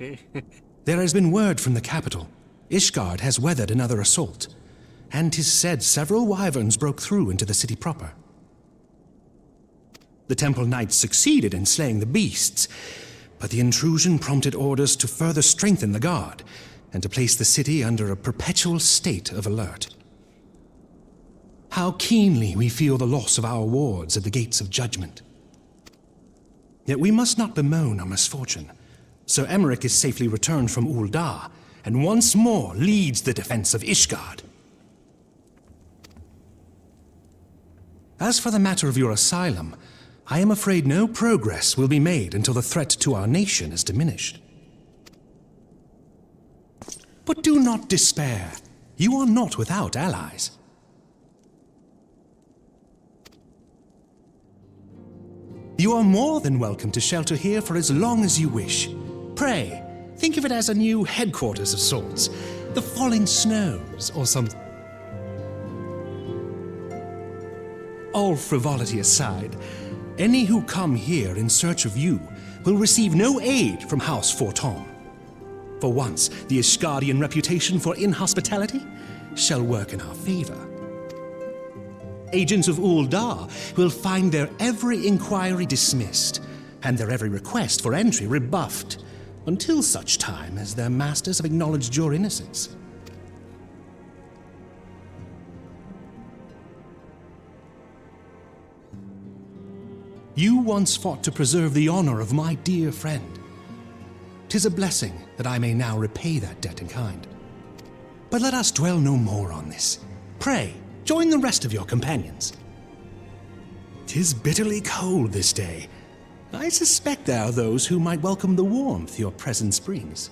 Okay. There has been word from the capital. Ishgard has weathered another assault, and 'tis said several wyverns broke through into the city proper. The temple knights succeeded in slaying the beasts, but the intrusion prompted orders to further strengthen the guard and to place the city under a perpetual state of alert. How keenly we feel the loss of our wards at the gates of judgment. Yet we must not bemoan our misfortune. Sir Emmerich is safely returned from Ul'dah, and once more leads the defense of Ishgard. As for the matter of your asylum, I am afraid no progress will be made until the threat to our nation is diminished. But do not despair. You are not without allies. You are more than welcome to shelter here for as long as you wish. Pray, think of it as a new headquarters of sorts. The falling snows, or some... All frivolity aside, any who come here in search of you will receive no aid from House Forton. For once, the Ishgardian reputation for inhospitality shall work in our favor. Agents of Ul'dah will find their every inquiry dismissed, and their every request for entry rebuffed, until such time as their masters have acknowledged your innocence. You once fought to preserve the honor of my dear friend. 'Tis a blessing that I may now repay that debt in kind. But let us dwell no more on this. Pray, join the rest of your companions. 'Tis bitterly cold this day. I suspect there are those who might welcome the warmth your presence brings.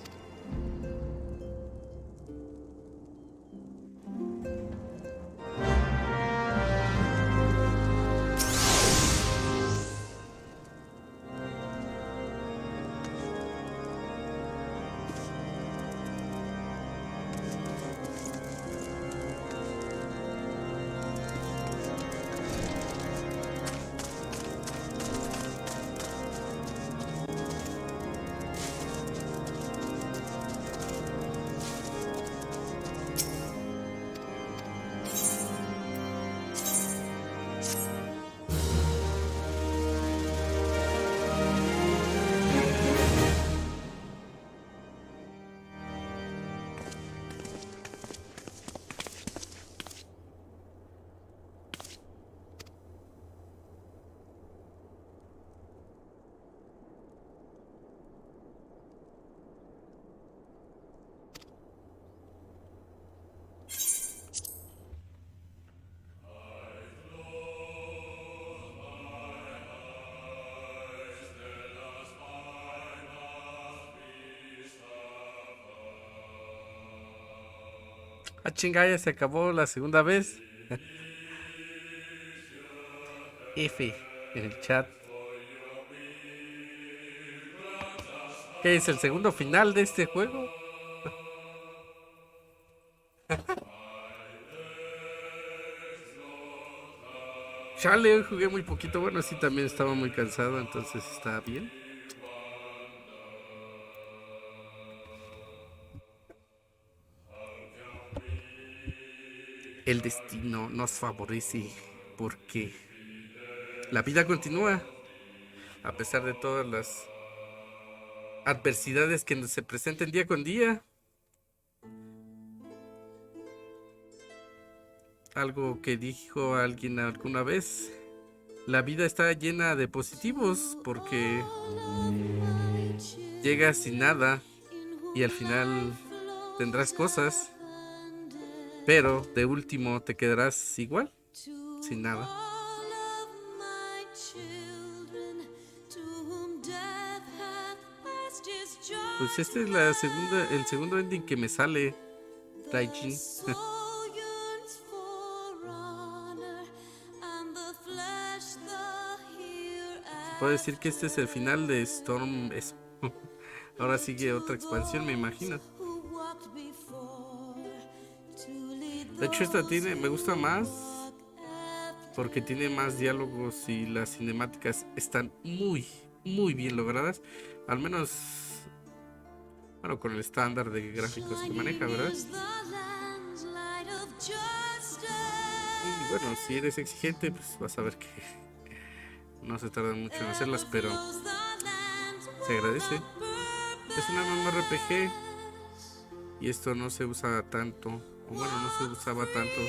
Ah, chinga, ya se acabó la segunda vez. F en el chat. ¿Qué es el segundo final de este juego? Chale, hoy jugué muy poquito. Bueno, sí, también estaba muy cansado, entonces está bien. El destino nos favorece porque la vida continúa a pesar de todas las adversidades que se presenten día con día. Algo que dijo alguien alguna vez: la vida está llena de positivos porque llegas sin nada y al final tendrás cosas, pero de último te quedarás igual, sin nada. Pues este es el segundo ending que me sale, Taijin. Se puede decir que este es el final de Storm. Ahora sigue otra expansión, me imagino. De hecho, esta me gusta más porque tiene más diálogos y las cinemáticas están muy bien logradas. Al menos, bueno, con el estándar de gráficos que maneja, ¿verdad? Y bueno, si eres exigente, pues vas a ver que no se tardan mucho en hacerlas, pero se agradece. Es una MMORPG y esto no se usa tanto, o bueno, no se usaba tanto.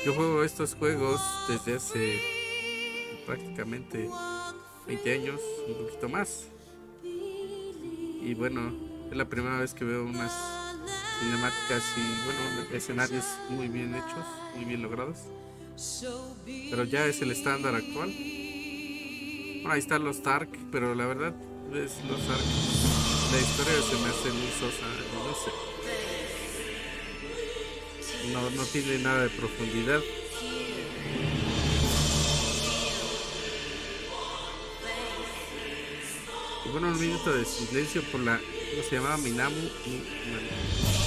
Yo juego estos juegos desde hace prácticamente 20 años, un poquito más. Y bueno, es la primera vez que veo unas cinemáticas y bueno, escenarios muy bien hechos, muy bien logrados. Pero ya es el estándar actual. Bueno, ahí están los Tark, pero la verdad es los Tark. La historia se me hace muy sosa, no sé. No tiene nada de profundidad. Y bueno, un minuto de silencio por la... ¿Cómo se llamaba? Minamu.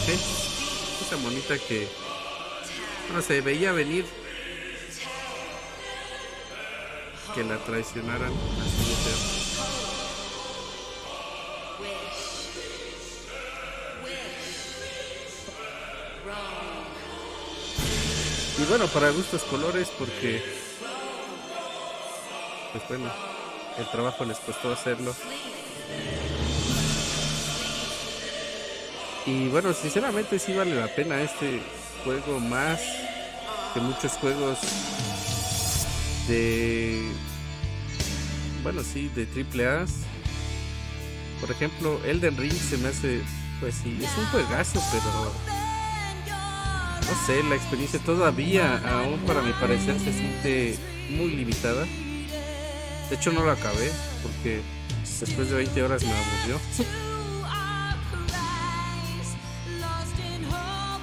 ¿Qué? Esa monita que... Bueno, se veía venir que la traicionaran así de feo. Y bueno, para gustos colores, porque pues bueno, el trabajo les costó hacerlo. Y bueno, sinceramente sí vale la pena este juego más que muchos juegos de, bueno, sí, de AAA. Por ejemplo, Elden Ring se me hace, pues sí, es un juegazo, pero no sé, la experiencia todavía, aún para mi parecer, se siente muy limitada. De hecho no lo acabé porque después de 20 horas me aburrió.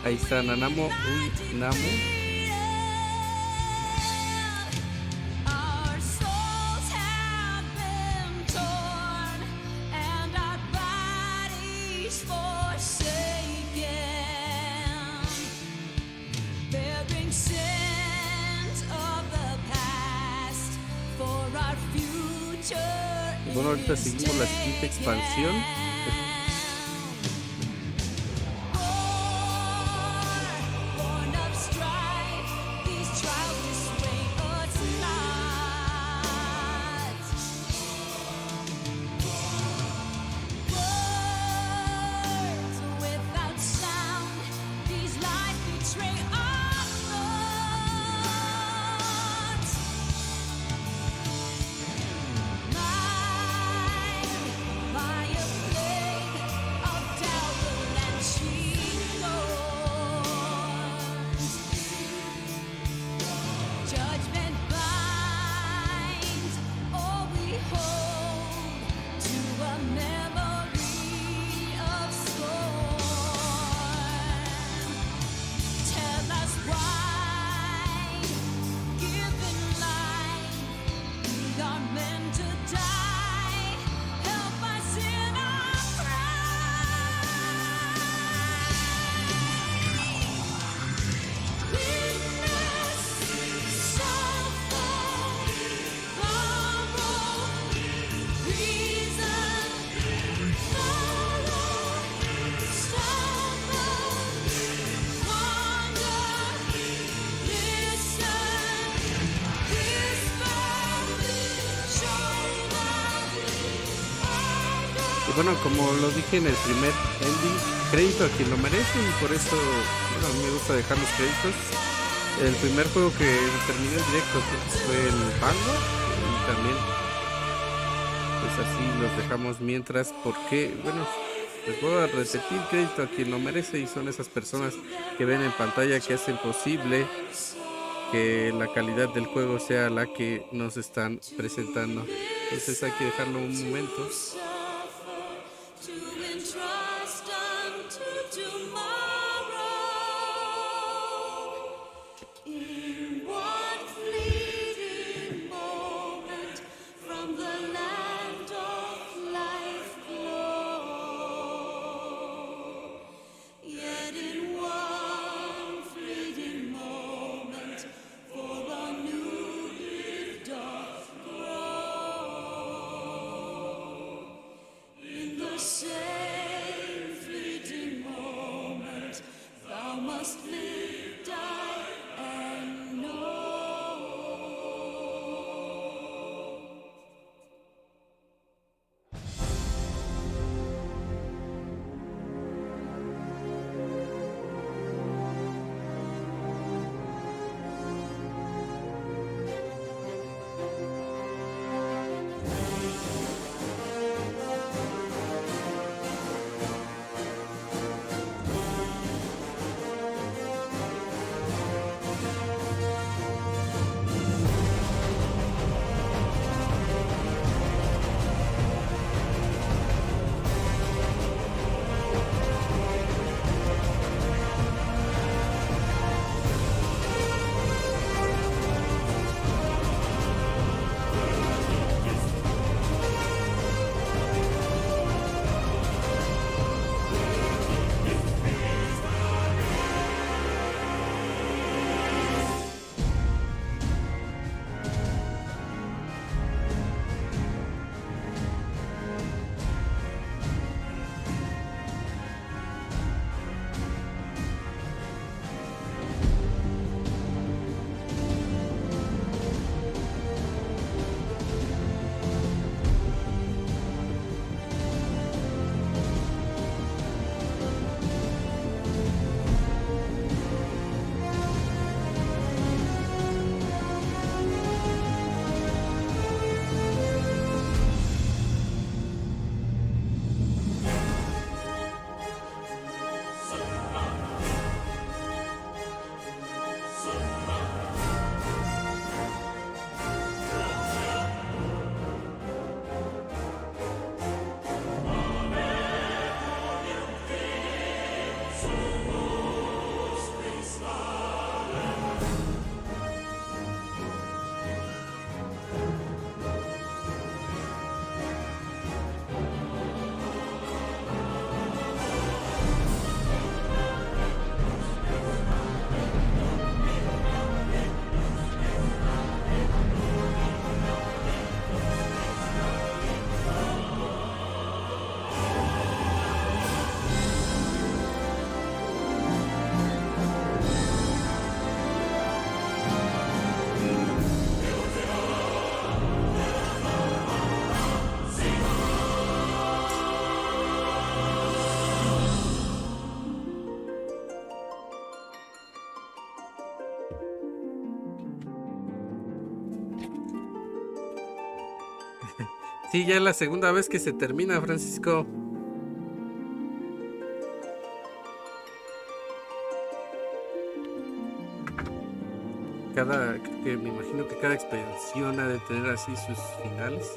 Ahí está Nanamu Ui Namu. Bueno, ahorita seguimos la siguiente expansión. Bueno, como lo dije en el primer ending, crédito a quien lo merece y por eso, bueno, a mí me gusta dejar los créditos. El primer juego que terminé en directo fue el Pango y también pues así los dejamos mientras, porque bueno, Les voy a repetir, crédito a quien lo merece, y son esas personas que ven en pantalla que hacen posible que la calidad del juego sea la que nos están presentando. Entonces hay que dejarlo un momento. Sí, ya es la segunda vez que se termina, Francisco. Que me imagino que cada expansión ha de tener así sus finales.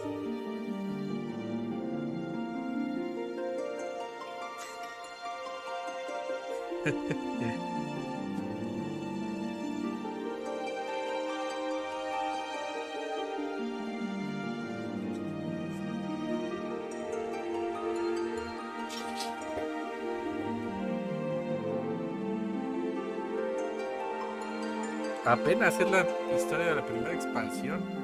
Apenas es la historia de la primera expansión.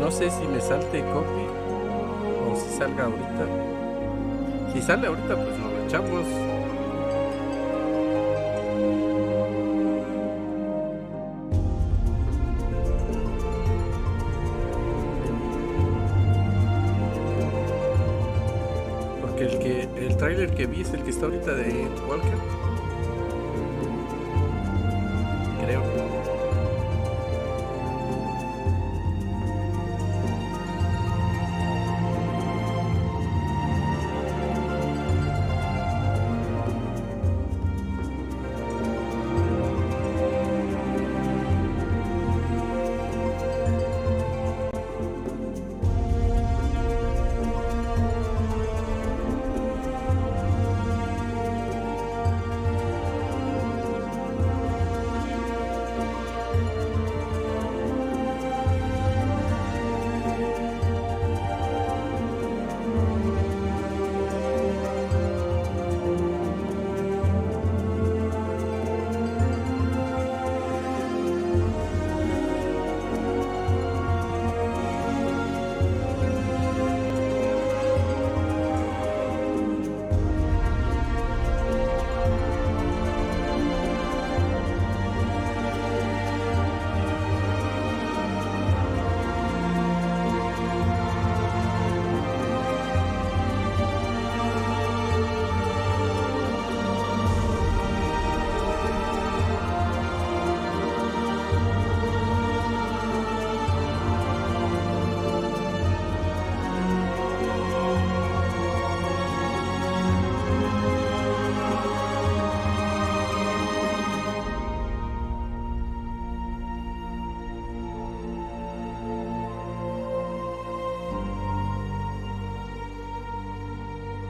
No sé si me salte copy o si salga ahorita. Si sale ahorita, pues nos lo echamos. Porque el tráiler que vi es el que está ahorita de Walker. Creo.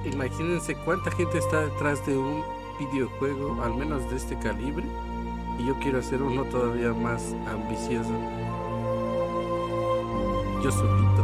Imagínense cuánta gente está detrás de un videojuego, al menos de este calibre, y yo quiero hacer uno todavía más ambicioso. Yo solito.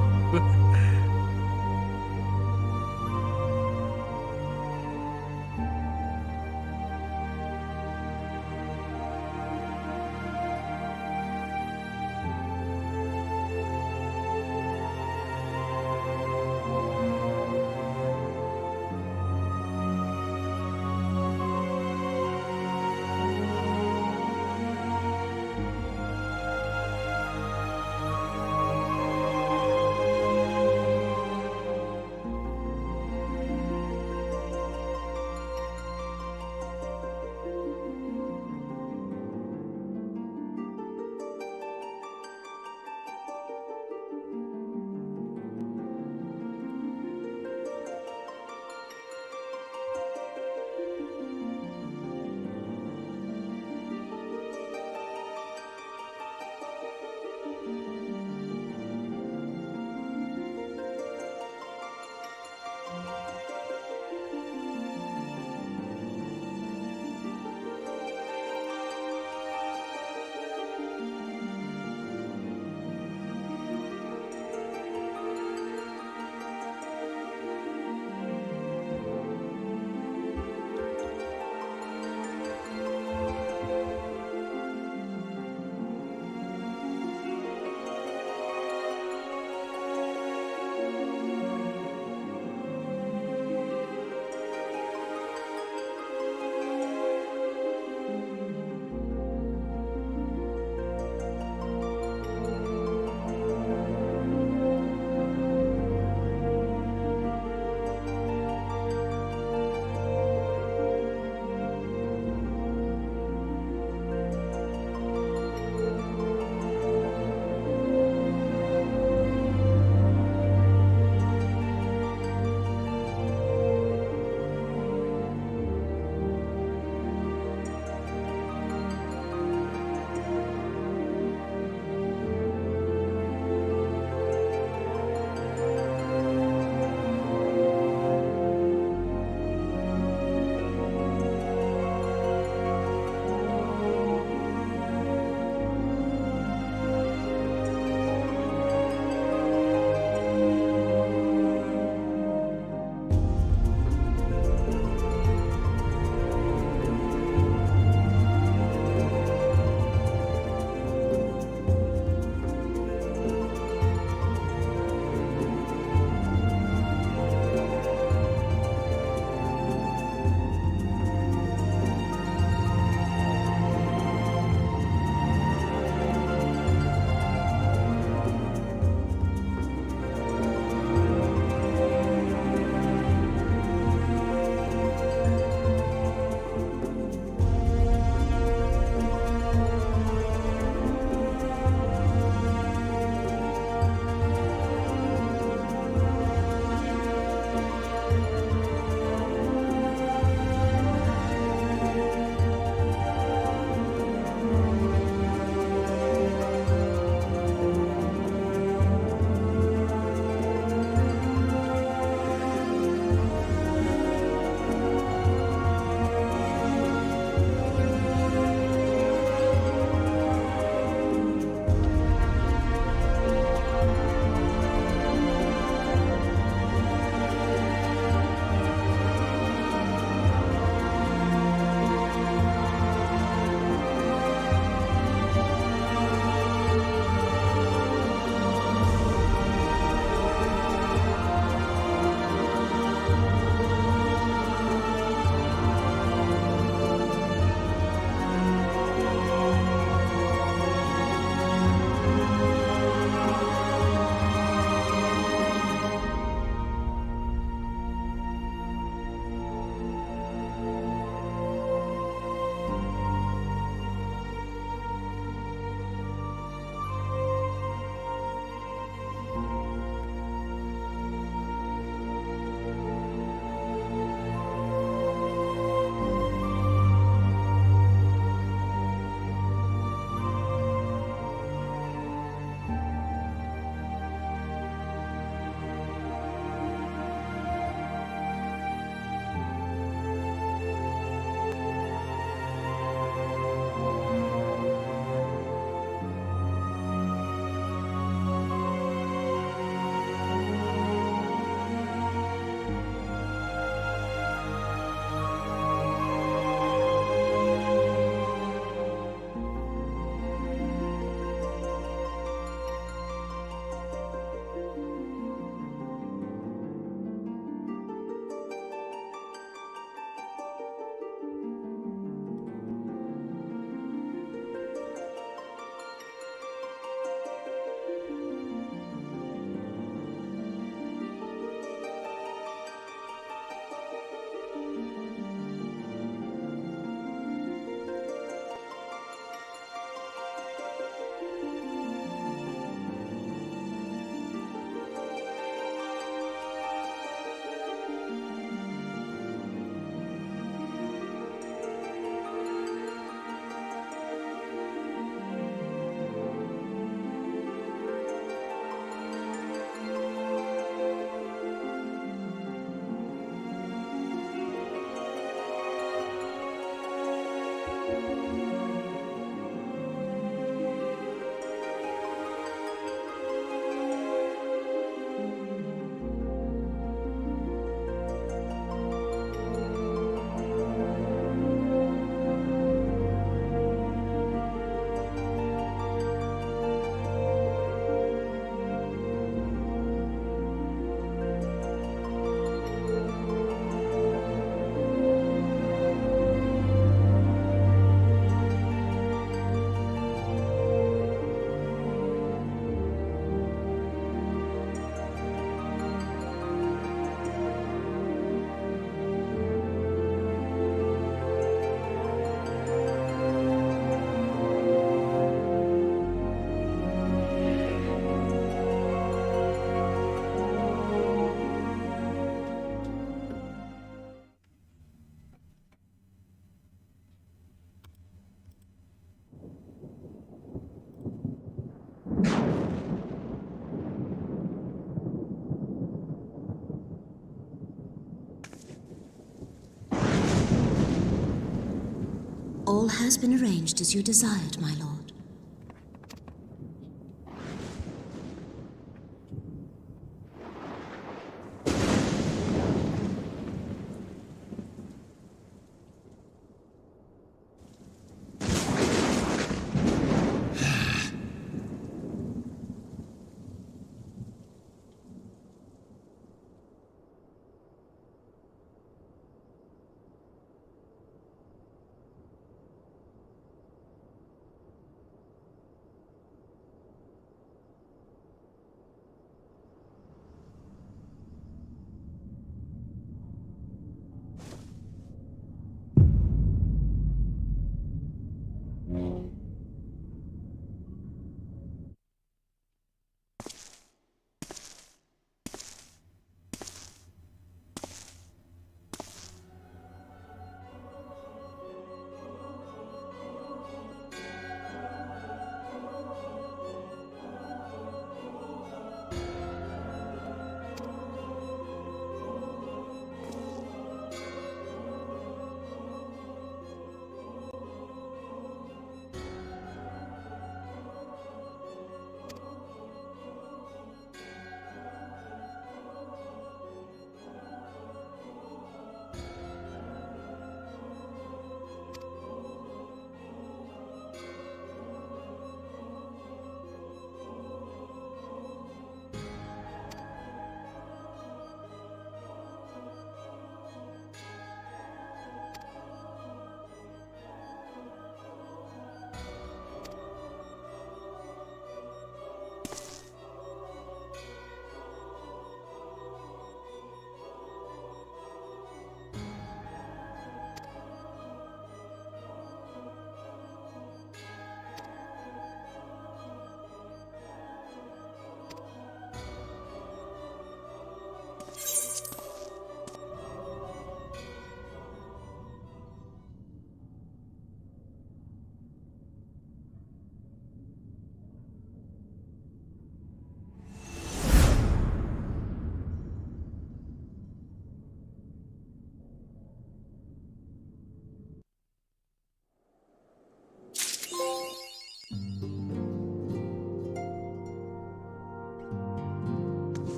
All has been arranged as you desired, my lord.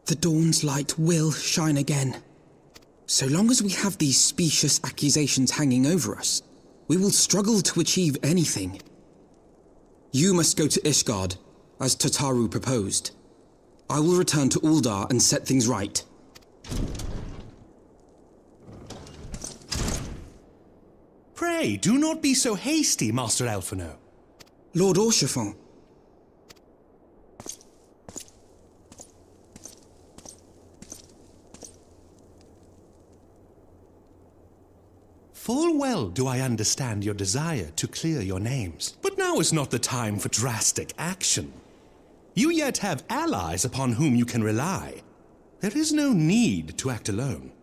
The dawn's light will shine again. So long as we have these specious accusations hanging over us, we will struggle to achieve anything. You must go to Ishgard, as Tataru proposed. I will return to Uldar and set things right. Pray, do not be so hasty, Master Alphino. Lord Orchefort. Full well do I understand your desire to clear your names, but now is not the time for drastic action. You yet have allies upon whom you can rely. There is no need to act alone.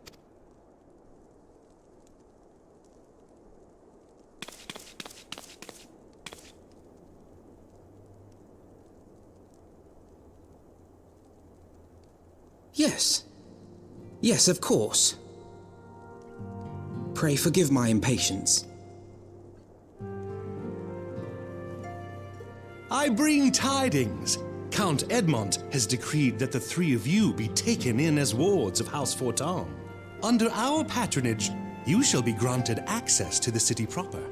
Yes. Yes, of course. Pray forgive my impatience. I bring tidings. Count Edmond has decreed that the three of you be taken in as wards of House Fortin. Under our patronage, you shall be granted access to the city proper.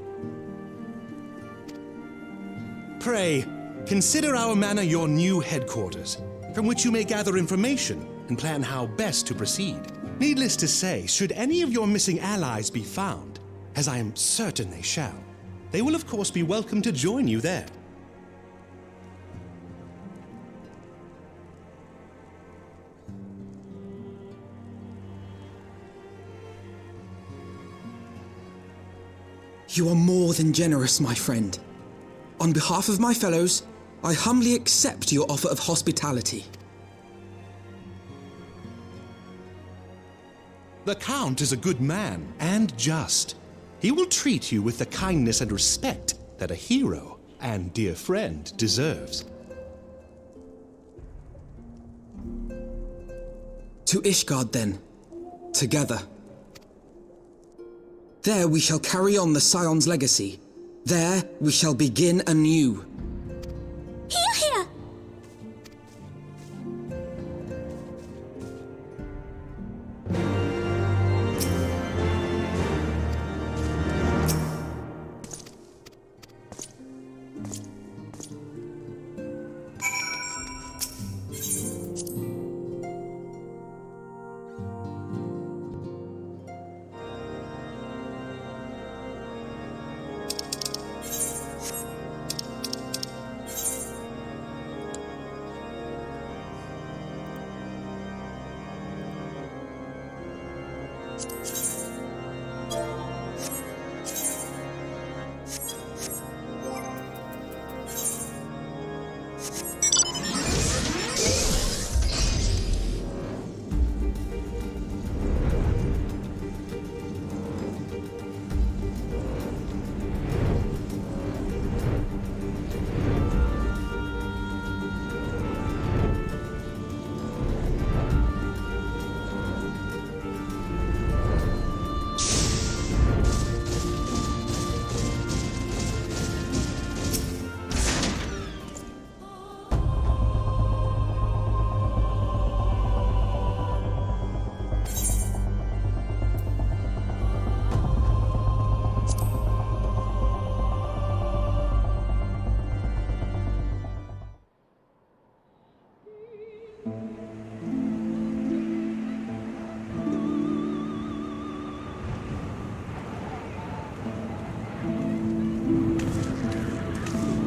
Pray, consider our manor your new headquarters, from which you may gather information and plan how best to proceed. Needless to say, should any of your missing allies be found, as I am certain they shall, they will of course be welcome to join you there. You are more than generous, my friend. On behalf of my fellows, I humbly accept your offer of hospitality. The Count is a good man and just. He will treat you with the kindness and respect that a hero and dear friend deserves. To Ishgard, then. Together. There we shall carry on the Scion's legacy. There we shall begin anew. Here, here!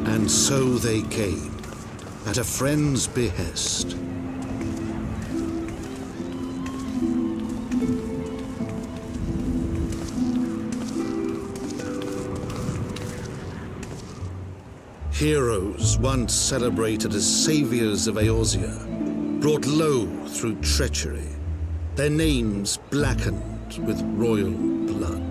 And so they came, at a friend's behest. Heroes once celebrated as saviors of Eorzea, brought low through treachery, their names blackened with royal blood.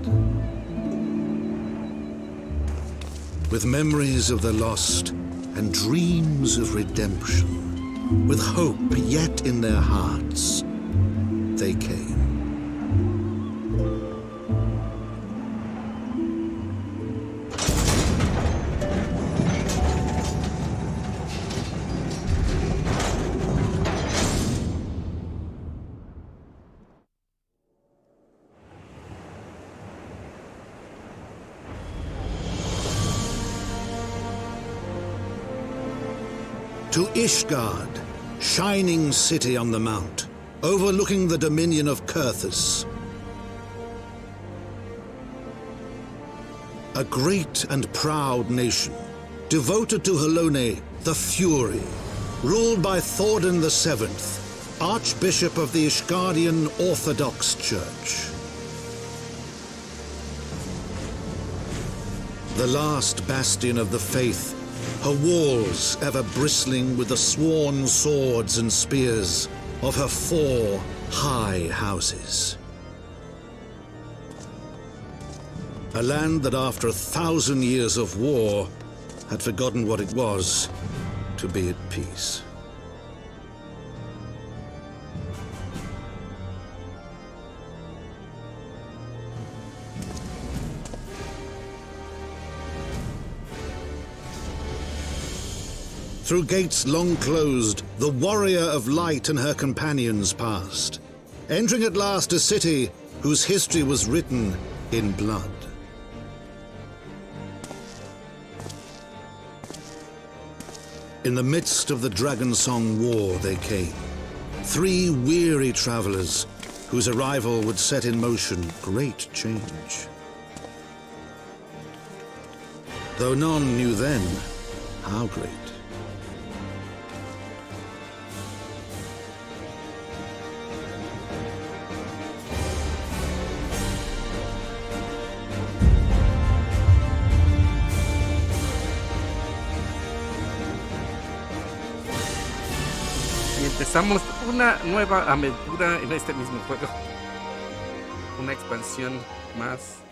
With memories of the lost and dreams of redemption, with hope yet in their hearts, they came. To Ishgard, shining city on the mount, overlooking the dominion of Kurthus. A great and proud nation, devoted to Helone, the Fury, ruled by Thordan VII, Archbishop of the Ishgardian Orthodox Church. The last bastion of the faith, her walls ever bristling with the sworn swords and spears of her 4 high houses. A land that after 1,000 years of war had forgotten what it was to be at peace. Through gates long closed, the warrior of light and her companions passed, entering at last a city whose history was written in blood. In the midst of the Dragon Song War they came, 3 weary travelers whose arrival would set in motion great change. Though none knew then how great. Empezamos una nueva aventura en este mismo juego. una expansión más.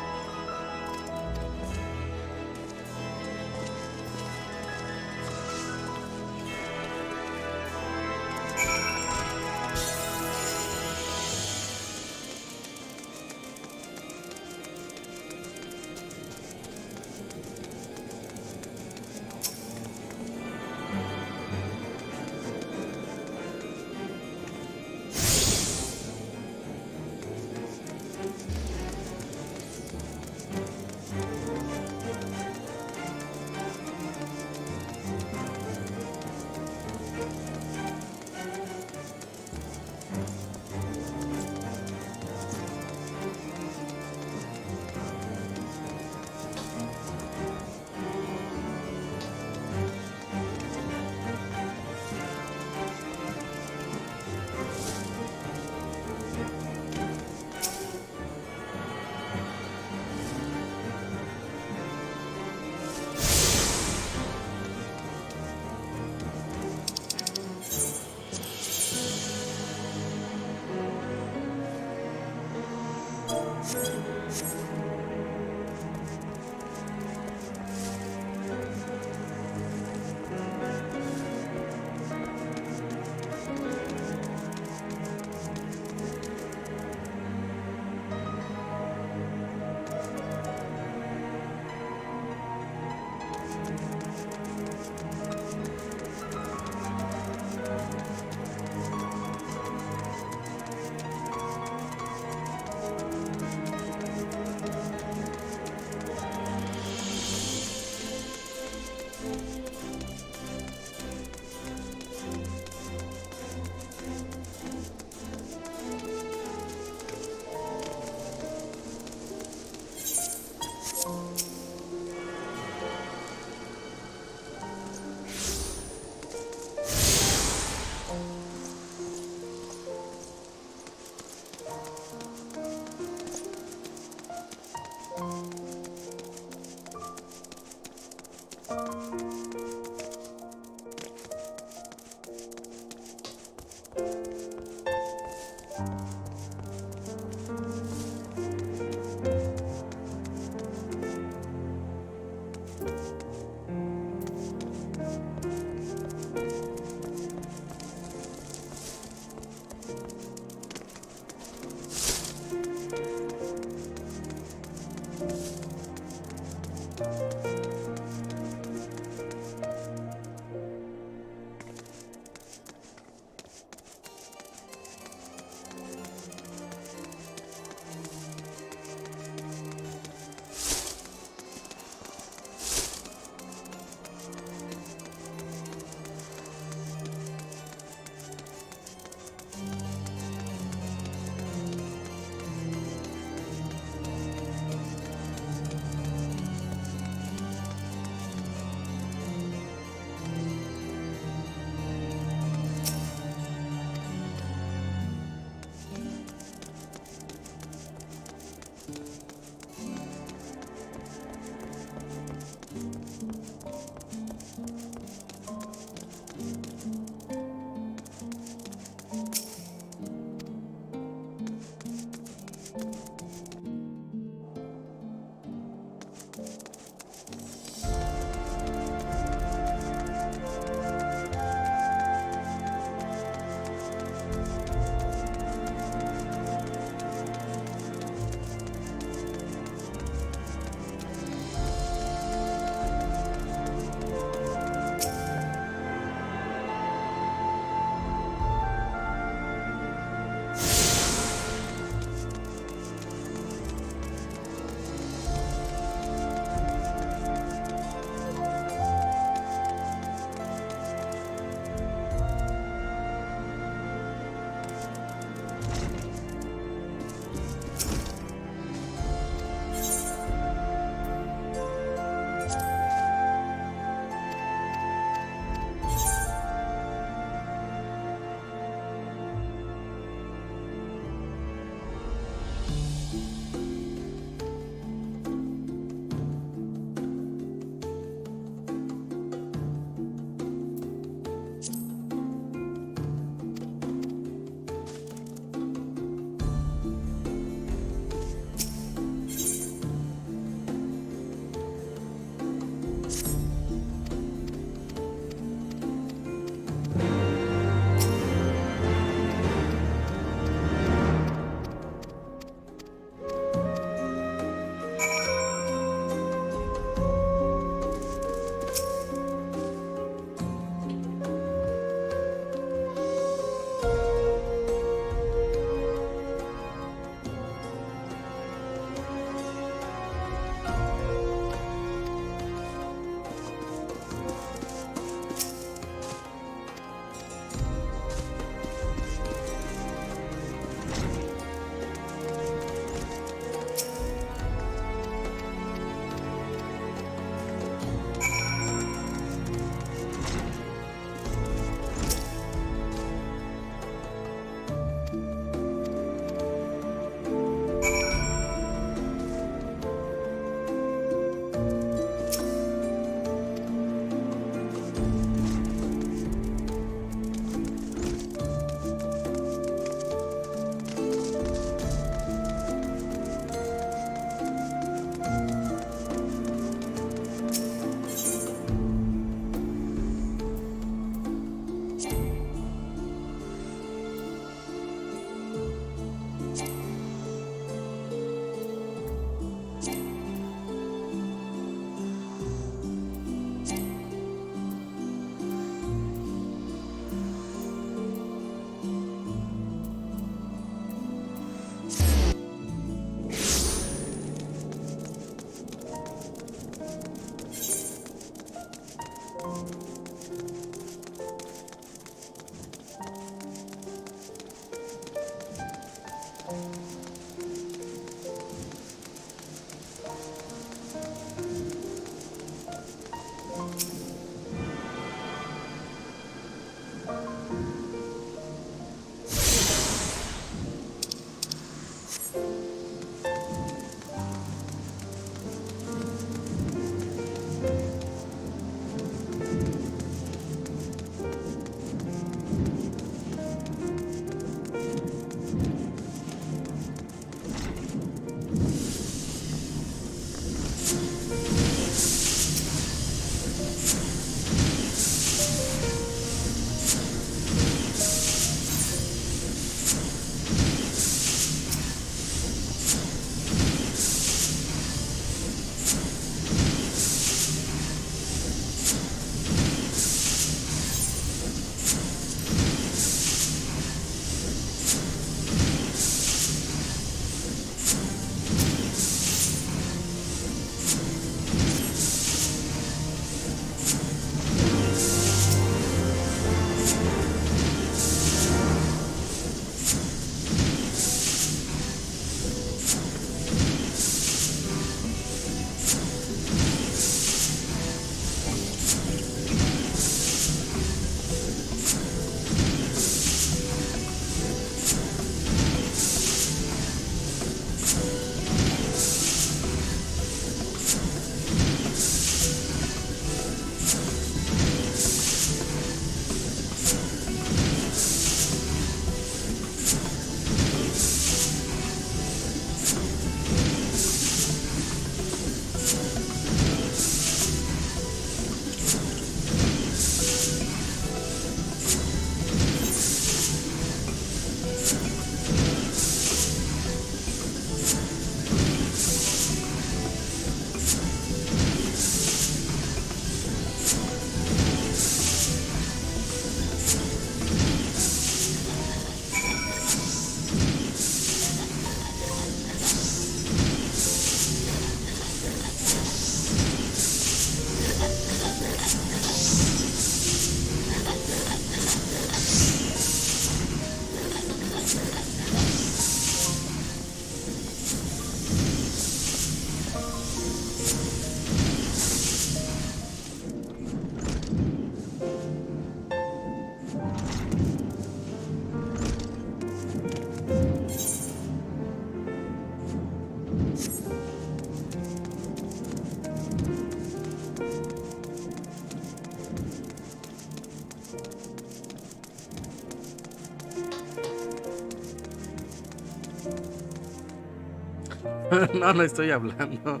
No estoy hablando.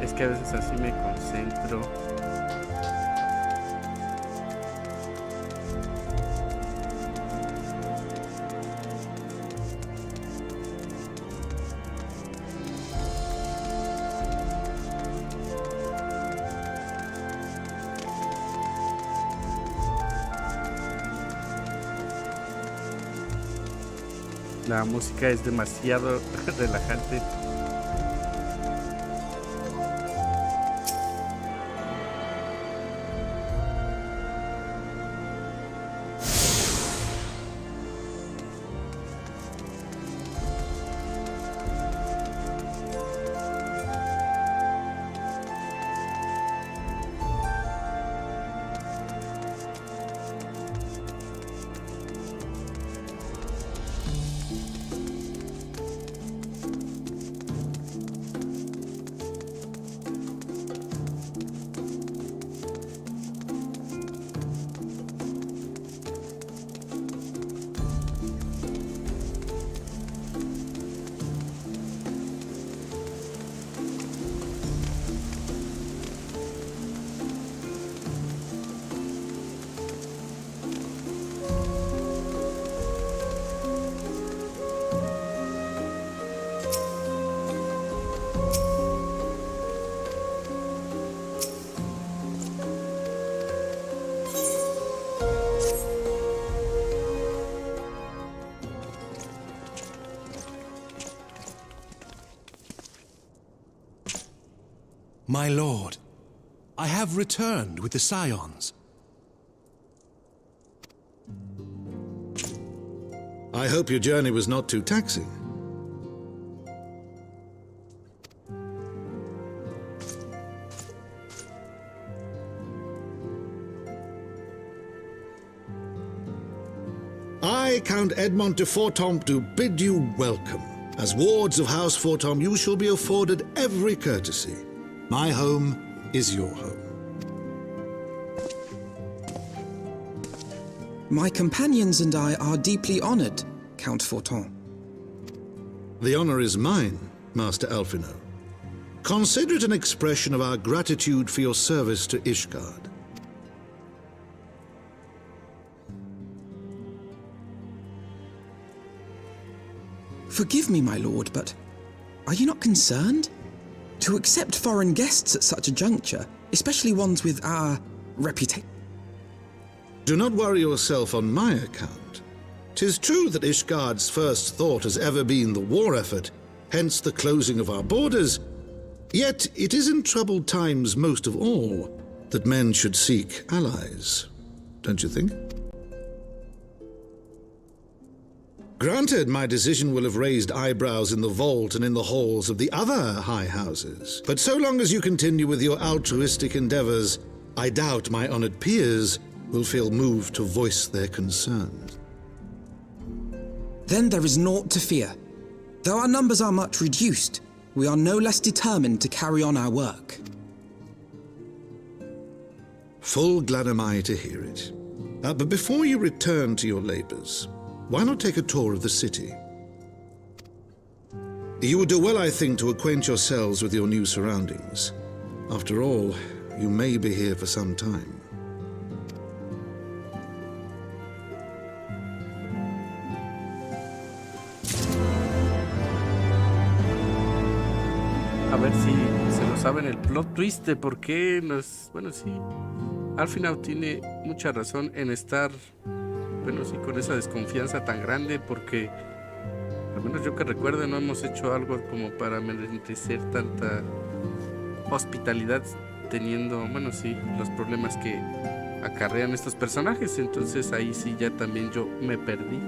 Es que a veces así me concentro. La música es demasiado relajante. My lord, I have returned with the Scions. I hope your journey was not too taxing. I, Count Edmond de Fortomp, do bid you welcome. As wards of House Fortomp, you shall be afforded every courtesy. My home is your home. My companions and I are deeply honored, Count Forton. The honor is mine, Master Alphino. Consider it an expression of our gratitude for your service to Ishgard. Forgive me, my lord, but are you not concerned? To accept foreign guests at such a juncture, especially ones with our reputation. Do not worry yourself on my account. 'Tis true that Ishgard's first thought has ever been the war effort, hence the closing of our borders. Yet it is in troubled times most of all that men should seek allies. Don't you think? Granted, my decision will have raised eyebrows in the vault and in the halls of the other high houses. But so long as you continue with your altruistic endeavors, I doubt my honored peers will feel moved to voice their concerns. Then there is naught to fear. Though our numbers are much reduced, we are no less determined to carry on our work. Full glad am I to hear it. But before you return to your labors, why not take a tour of the city? You would do well, I think, to acquaint yourselves with your new surroundings. After all, you may be here for some time. A ver si se lo saben el plot twist de por qué nos... Bueno, sí. Alphinaud tiene mucha razón en estar... Bueno, sí, con esa desconfianza tan grande, porque al menos yo que recuerdo no hemos hecho algo como para merecer tanta hospitalidad, teniendo, bueno, sí, los problemas que acarrean estos personajes. Entonces ahí sí ya también yo me perdí.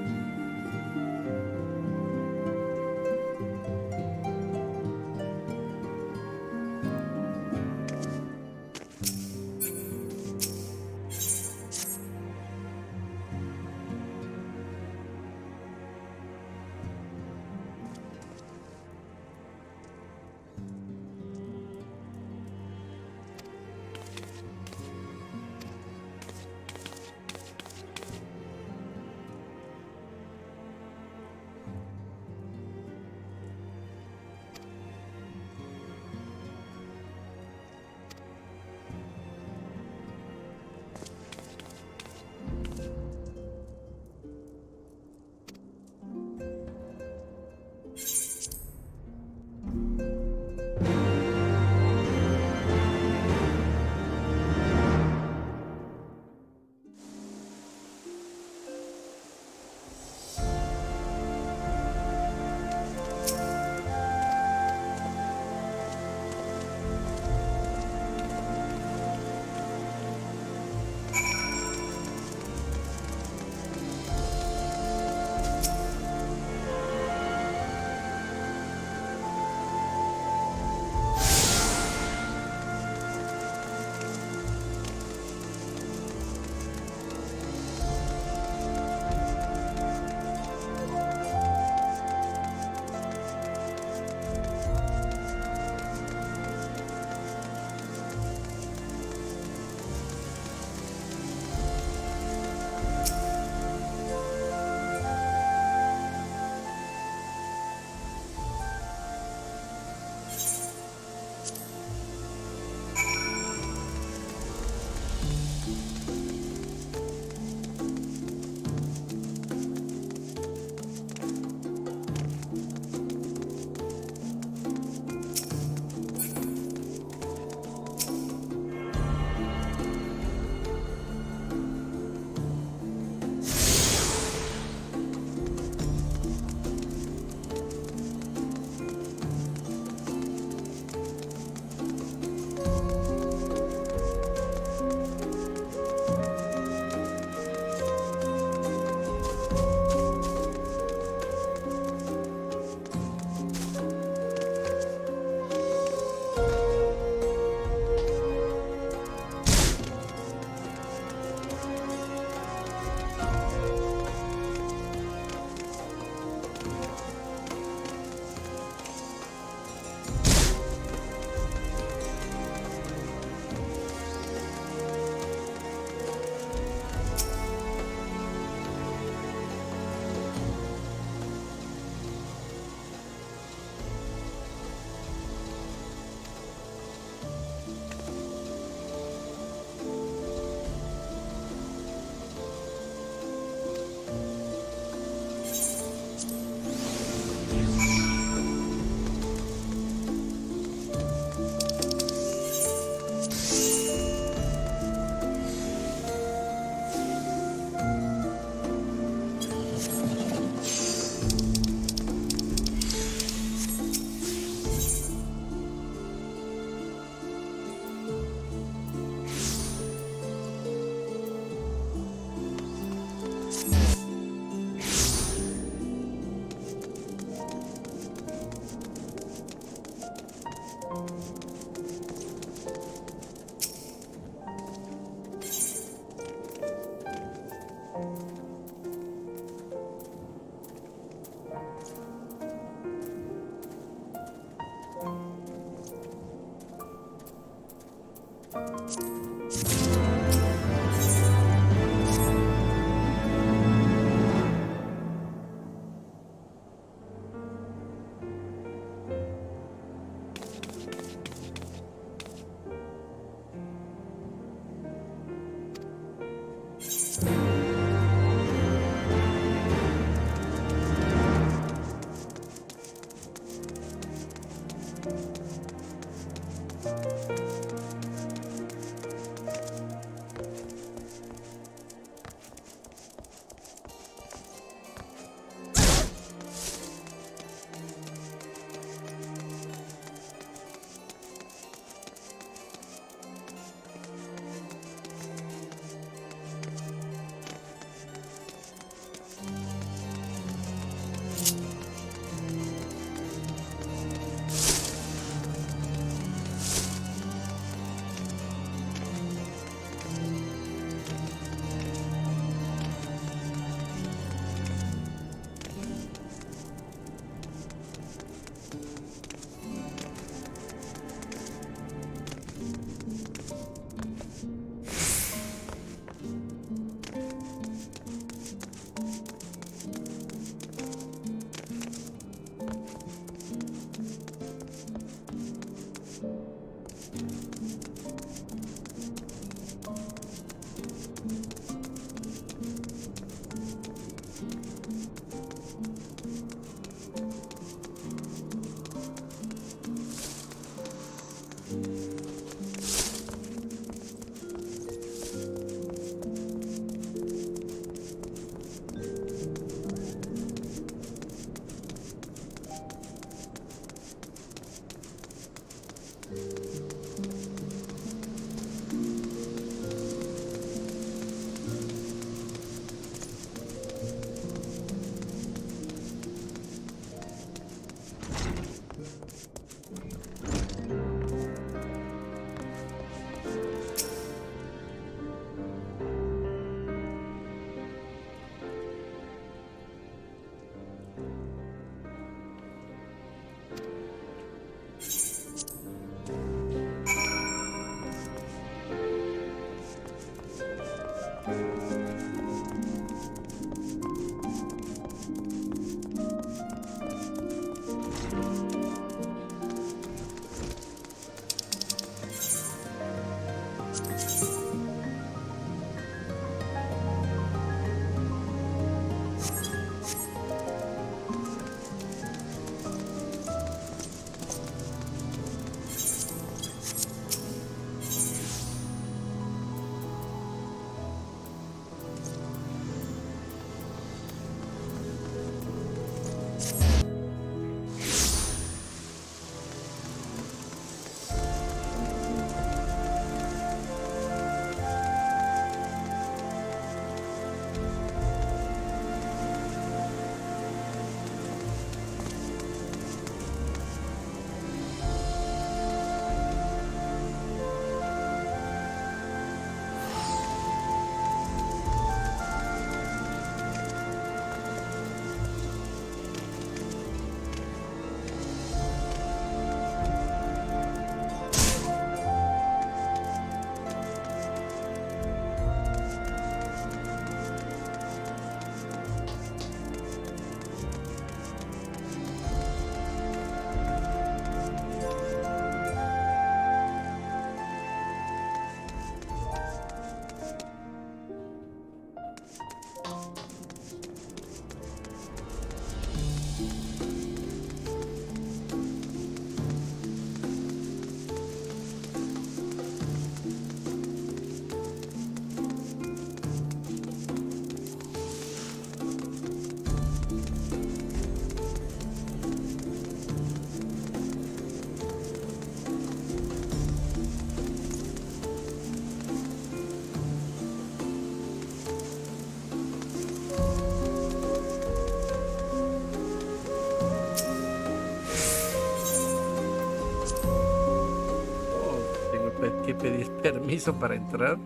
que pedir permiso para entrar.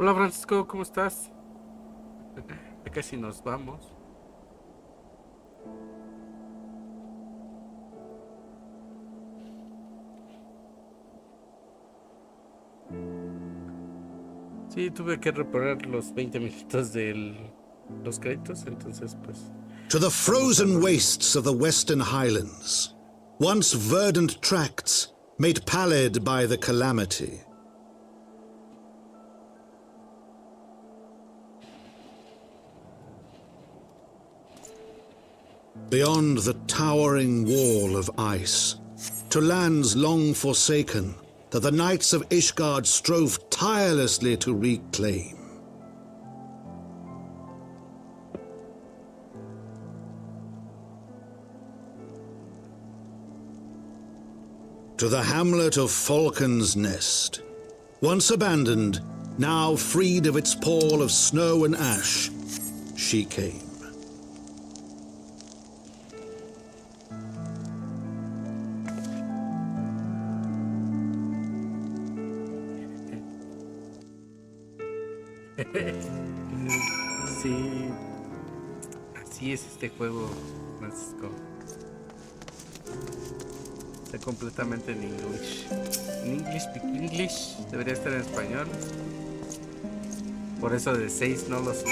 Hola Francisco, ¿cómo estás? Ya casi nos vamos. Sí, tuve que reponer los 20 minutos de los créditos, entonces pues... To the frozen wastes of the western highlands, once verdant tracts made pallid by the calamity. Beyond the towering wall of ice, to lands long forsaken, that the knights of Ishgard strove tirelessly to reclaim. To the hamlet of Falcon's Nest, once abandoned, now freed of its pall of snow and ash, she came. Sí, así es este juego, Francisco. Está completamente en English. English, debería estar en español. Por eso de 6 no lo subo.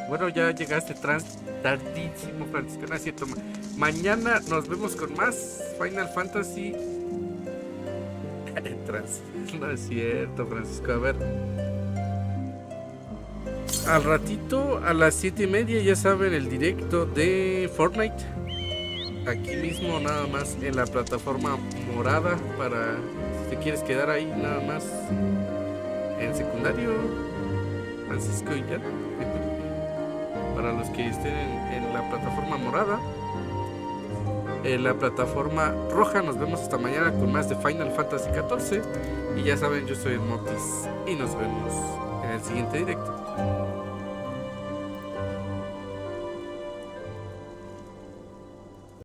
Bueno, ya llegaste tardísimo, Francisco. No es cierto. Mañana nos vemos con más Final Fantasy. No es cierto, Francisco. A ver. Al ratito, a las 7:30, ya saben, el directo de Fortnite. Aquí mismo, nada más, en la plataforma morada. Para si te quieres quedar ahí, nada más. En secundario, Francisco y ya. Para los que estén en la plataforma morada. En la plataforma roja nos vemos hasta mañana con más de Final Fantasy XIV. Y ya saben, yo soy el Motis y nos vemos en el siguiente directo.